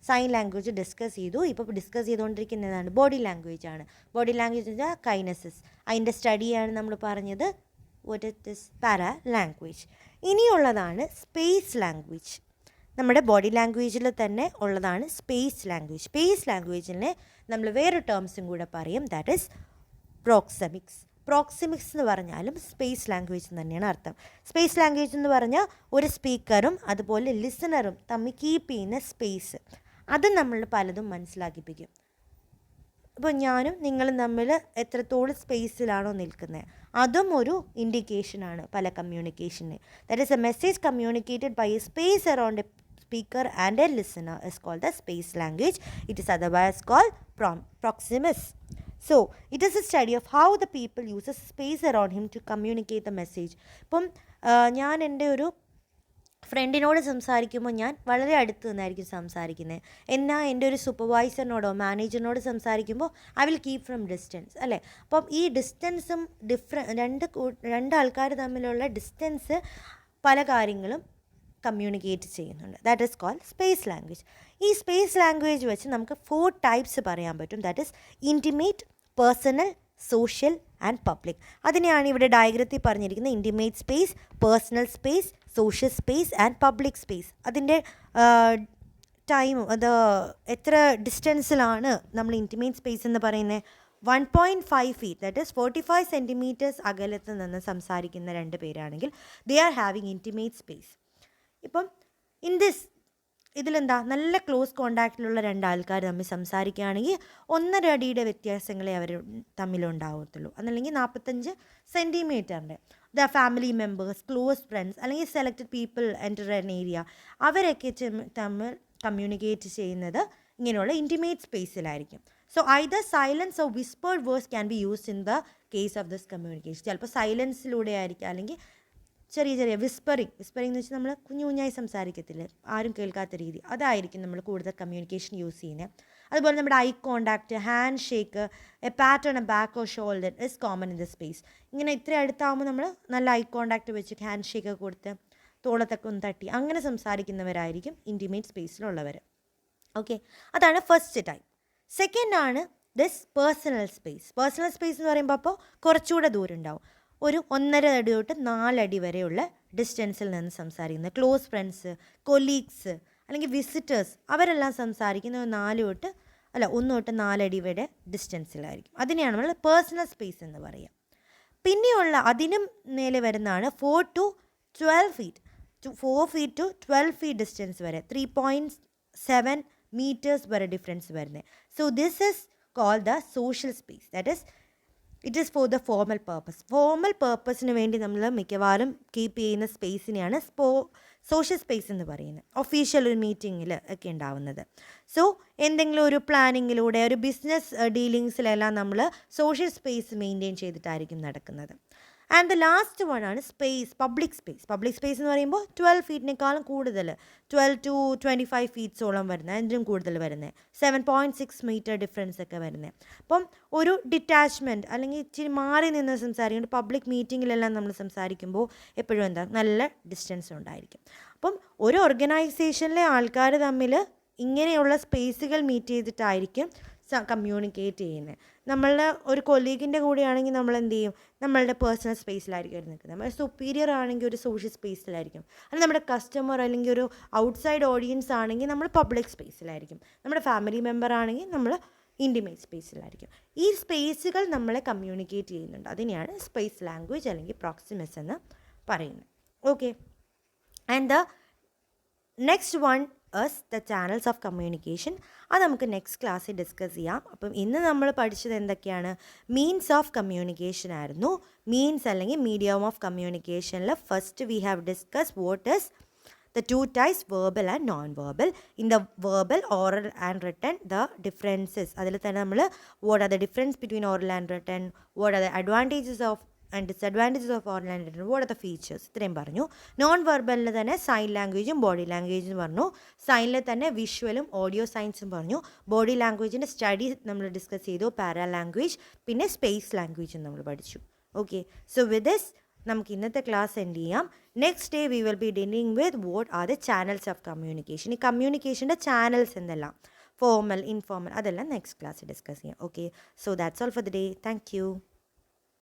സൈൻ ലാംഗ്വേജ് ഡിസ്കസ് ചെയ്തു. ഇപ്പോൾ ഡിസ്കസ് ചെയ്തുകൊണ്ടിരിക്കുന്നതാണ് ബോഡി ലാംഗ്വേജ് ആണ്. ബോഡി ലാംഗ്വേജ് വെച്ചാൽ കൈനസിസ്, അതിൻ്റെ സ്റ്റഡിയാണ് നമ്മൾ പറഞ്ഞത് what it is paralanguage. ഇനിയുള്ളതാണ് സ്പേസ് ലാംഗ്വേജ്. നമ്മുടെ ബോഡി ലാംഗ്വേജിൽ തന്നെ ഉള്ളതാണ് സ്പേസ് ലാംഗ്വേജ്. സ്പേസ് ലാംഗ്വേജിനെ നമ്മൾ വേറെ ടേംസും കൂടെ പറയും, ദാറ്റ് ഈസ് പ്രോക്സിമിക്സ്. പ്രോക്സിമിക്സ് എന്ന് പറഞ്ഞാലും സ്പേസ് ലാംഗ്വേജ് തന്നെയാണ് അർത്ഥം. സ്പേസ് ലാംഗ്വേജ് എന്ന് പറഞ്ഞാൽ ഒരു സ്പീക്കറും അതുപോലെ ലിസണറും തമ്മിൽ കീപ്പ് ചെയ്യുന്ന സ്പേസ്, അത് നമ്മൾ പലതും മനസ്സിലാക്കിപ്പിക്കും. ഇപ്പോൾ ഞാനും നിങ്ങളും തമ്മിൽ എത്രത്തോളം സ്പേസിലാണോ നിൽക്കുന്നത് അതും ഒരു ഇൻഡിക്കേഷനാണ് പല കമ്മ്യൂണിക്കേഷന്. That is a message communicated by a space around a speaker and a listener is called the space language. It is otherwise called proximus. So it is a study of how the people uses space around him to communicate the message. ഇപ്പം ഞാൻ എൻ്റെ ഒരു ഫ്രണ്ടിനോട് സംസാരിക്കുമ്പോൾ ഞാൻ വളരെ അടുത്ത് നിന്നായിരിക്കും സംസാരിക്കുന്നത്. എന്നാൽ എൻ്റെ ഒരു സൂപ്പർവൈസറിനോടോ മാനേജറിനോട് സംസാരിക്കുമ്പോൾ I will keep from distance, അല്ലേ? അപ്പം ഈ ഡിസ്റ്റൻസും രണ്ട് ആൾക്കാർ തമ്മിലുള്ള ഡിസ്റ്റൻസ് പല കാര്യങ്ങളും കമ്മ്യൂണിക്കേറ്റ് ചെയ്യുന്നുണ്ട്. That is called space language. ഈ സ്പേസ് ലാംഗ്വേജ് വെച്ച് നമുക്ക് 4 ടൈപ്സ് പറയാൻ പറ്റും. That is intimate, personal, social and public. അതിനെയാണ് ഇവിടെ ഡയഗ്രത്തിൽ പറഞ്ഞിരിക്കുന്നത്. Intimate space, personal space, social space and public space. അതിൻ്റെ ടൈമും അത് എത്ര ഡിസ്റ്റൻസിലാണ് നമ്മൾ ഇൻറ്റിമേറ്റ് സ്പേസ് എന്ന് പറയുന്നത്? 1.5 feet, ദാറ്റ് ഈസ് 45 സെൻറ്റിമീറ്റേഴ്സ് അകലത്ത് നിന്ന് സംസാരിക്കുന്ന 2 പേരാണെങ്കിൽ they are having intimate space. ഇപ്പം ഇതിലെന്താ, നല്ല ക്ലോസ് കോണ്ടാക്റ്റിലുള്ള 2 ആൾക്കാർ തമ്മിൽ സംസാരിക്കുകയാണെങ്കിൽ 1.5 അടിയുടെ വ്യത്യാസങ്ങളെ അവർ തമ്മിലുണ്ടാവത്തുള്ളൂ. അതല്ലെങ്കിൽ 45 സെൻറ്റിമീറ്ററിൻ്റെ. The family members, close friends അല്ലെങ്കിൽ selected people enter an area, അവരൊക്കെ തമ്മിൽ കമ്മ്യൂണിക്കേറ്റ് ചെയ്യുന്നത് ഇങ്ങനെയുള്ള ഇൻറ്റിമേറ്റ് സ്പേസിലായിരിക്കും. So either silence or whispered words can be used in the case of this communication. ചിലപ്പോൾ സൈലൻസിലൂടെ ആയിരിക്കും, അല്ലെങ്കിൽ ചെറിയ വിസ്പറിങ് എന്ന് വെച്ചാൽ നമ്മൾ കുഞ്ഞായി സംസാരിക്കത്തില്ലേ, ആരും കേൾക്കാത്ത രീതി, അതായിരിക്കും നമ്മൾ കൂടുതൽ കമ്മ്യൂണിക്കേഷൻ യൂസ് ചെയ്യുന്നത്. അതുപോലെ നമ്മുടെ I contact, hand shake, A PAT on A back or shoulder is common in the space. ഇങ്ങനെ ഇത്ര അടുത്താകുമ്പോൾ നമ്മൾ നല്ല ഐ കോണ്ടാക്റ്റ് വെച്ച് ഹാൻഡ് ഷേക്ക് കൊടുത്ത് തോളത്തൊക്കെ ഒന്ന് തട്ടി അങ്ങനെ സംസാരിക്കുന്നവരായിരിക്കും ഇൻറ്റിമേറ്റ് സ്പേസിലുള്ളവർ. ഓക്കെ, അതാണ് ഫസ്റ്റ് ടൈപ്പ്. സെക്കൻഡ് ആണ് this personal space. Personal space എന്ന് പറയുമ്പോൾ അപ്പോൾ കുറച്ചുകൂടെ ദൂരം ഉണ്ടാവും. ഒരു 1.5 അടി തൊട്ട് 4 അടി വരെയുള്ള ഡിസ്റ്റൻസിൽ നിന്ന് സംസാരിക്കുന്നത്. ക്ലോസ് ഫ്രണ്ട്സ്, കൊലീഗ്സ് അല്ലെങ്കിൽ വിസിറ്റേഴ്സ്, അവരെല്ലാം സംസാരിക്കുന്ന 1 തൊട്ട് 4 അടി വരെ ഡിസ്റ്റൻസിലായിരിക്കും. അതിനെയാണ് നമ്മൾ പേഴ്സണൽ സ്പേസ് എന്ന് പറയുക. പിന്നെയുള്ള അതിനും മേലെ വരുന്നതാണ് 4 to 12 feet 4 feet to 12 feet distance വരെ 3.7 മീറ്റേഴ്സ് വരെ ഡിഫറൻസ് വരുന്നത്. So this is called the social space. That is it is for the formal purpose. Formal പർപ്പസിന് വേണ്ടി നമ്മൾ മിക്കവാറും കീപ്പ് ചെയ്യുന്ന സ്പേസിനെയാണ് സോഷ്യൽ സ്പേസ് എന്ന് പറയുന്നത്. ഒഫീഷ്യൽ ഒരു മീറ്റിങ്ങിൽ ഒക്കെ ഉണ്ടാവുന്നത്. സോ എന്തെങ്കിലും ഒരു പ്ലാനിങ്ങിലൂടെ ഒരു ബിസിനസ് ഡീലിങ്സിലെല്ലാം നമ്മൾ സോഷ്യൽ സ്പേസ് മെയിൻറ്റെയിൻ ചെയ്തിട്ടായിരിക്കും നടക്കുന്നത്. ആൻഡ് ദ ലാസ്റ്റ് വൺ ആണ് space, public space. Public space എന്ന് പറയുമ്പോൾ 12 ഫീറ്റിനേക്കാളും കൂടുതൽ, 12 to 25 ഫീറ്റ്സോളം വരുന്നത്, അതിനും കൂടുതൽ വരുന്നത്, 7.6 മീറ്റർ ഡിഫറൻസ് ഒക്കെ വരുന്നത്. അപ്പം ഒരു ഡിറ്റാച്ച്മെൻറ്റ് അല്ലെങ്കിൽ ഇച്ചിരി മാറി നിന്ന് സംസാരിക്കുമ്പോൾ പബ്ലിക് മീറ്റിങ്ങിലെല്ലാം നമ്മൾ സംസാരിക്കുമ്പോൾ എപ്പോഴും എന്താ നല്ല ഡിസ്റ്റൻസ് ഉണ്ടായിരിക്കും. അപ്പം ഒരു ഓർഗനൈസേഷനിലെ ആൾക്കാർ തമ്മിൽ ഇങ്ങനെയുള്ള സ്പേസുകൾ മീറ്റ് ചെയ്തിട്ടായിരിക്കും കമ്മ്യൂണിക്കേറ്റ് ചെയ്യുന്നത്. നമ്മളുടെ ഒരു കൊളീഗിൻ്റെ കൂടെയാണെങ്കിൽ നമ്മൾ എന്ത് ചെയ്യും, നമ്മളുടെ പേഴ്സണൽ സ്പേസിലായിരിക്കും നിൽക്കുന്നത്. നമ്മൾ സുപ്പീരിയർ ആണെങ്കിൽ ഒരു സോഷ്യൽ സ്പേസിലായിരിക്കും. അല്ലെങ്കിൽ നമ്മുടെ കസ്റ്റമർ അല്ലെങ്കിൽ ഒരു ഔട്ട്സൈഡ് ഓഡിയൻസ് ആണെങ്കിൽ നമ്മൾ പബ്ലിക് സ്പേസിലായിരിക്കും. നമ്മുടെ ഫാമിലി മെമ്പർ ആണെങ്കിൽ നമ്മൾ ഇൻറ്റിമേറ്റ് സ്പേസിലായിരിക്കും. ഈ സ്പേസുകൾ നമ്മളെ കമ്മ്യൂണിക്കേറ്റ് ചെയ്യുന്നുണ്ട്. അതിനെയാണ് സ്പേസ് ലാംഗ്വേജ് അല്ലെങ്കിൽ പ്രോക്സിമിക്സ് എന്ന് പറയുന്നത്. Okay, and the next one the channels of communication. അത് നമുക്ക് നെക്സ്റ്റ് ക്ലാസ്സിൽ ഡിസ്കസ് ചെയ്യാം. അപ്പം ഇന്ന് നമ്മൾ പഠിച്ചത് എന്തൊക്കെയാണ്? മീൻസ് ഓഫ് കമ്മ്യൂണിക്കേഷൻ ആയിരുന്നു. മീൻസ് അല്ലെങ്കിൽ മീഡിയം ഓഫ് കമ്മ്യൂണിക്കേഷനിൽ first we have discuss what is the two types, verbal and non-verbal. In the verbal, oral and written, the differences. അതിൽ തന്നെ നമ്മൾ what are the difference between oral and written, what are the advantages of and disadvantages of oral and written, what are the features, ഇത്രയും പറഞ്ഞു. Non വെർബലിൽ തന്നെ sign ലാംഗ്വേജും body ലാംഗ്വേജും പറഞ്ഞു. സൈനിൽ തന്നെ വിഷ്വലും audio സയൻസും പറഞ്ഞു. ബോഡി ലാംഗ്വേജിൻ്റെ സ്റ്റഡി നമ്മൾ ഡിസ്കസ് ചെയ്തു, പാരാ ലാംഗ്വേജ്, പിന്നെ സ്പേസ് ലാംഗ്വേജും നമ്മൾ പഠിച്ചു. ഓക്കെ, സോ വിത്ത് ദിസ് നമുക്ക് ഇന്നത്തെ ക്ലാസ് എൻഡ് ചെയ്യാം. Next day we will B dealing with what are the channels of communication. ഈ കമ്മ്യൂണിക്കേഷൻ്റെ ചാനൽസ് എന്തെല്ലാം, ഫോർമൽ, ഇൻഫോർമൽ, അതെല്ലാം നെക്സ്റ്റ് ക്ലാസ്സിൽ ഡിസ്കസ് ചെയ്യാം. Okay, so that's all for the day. Thank you.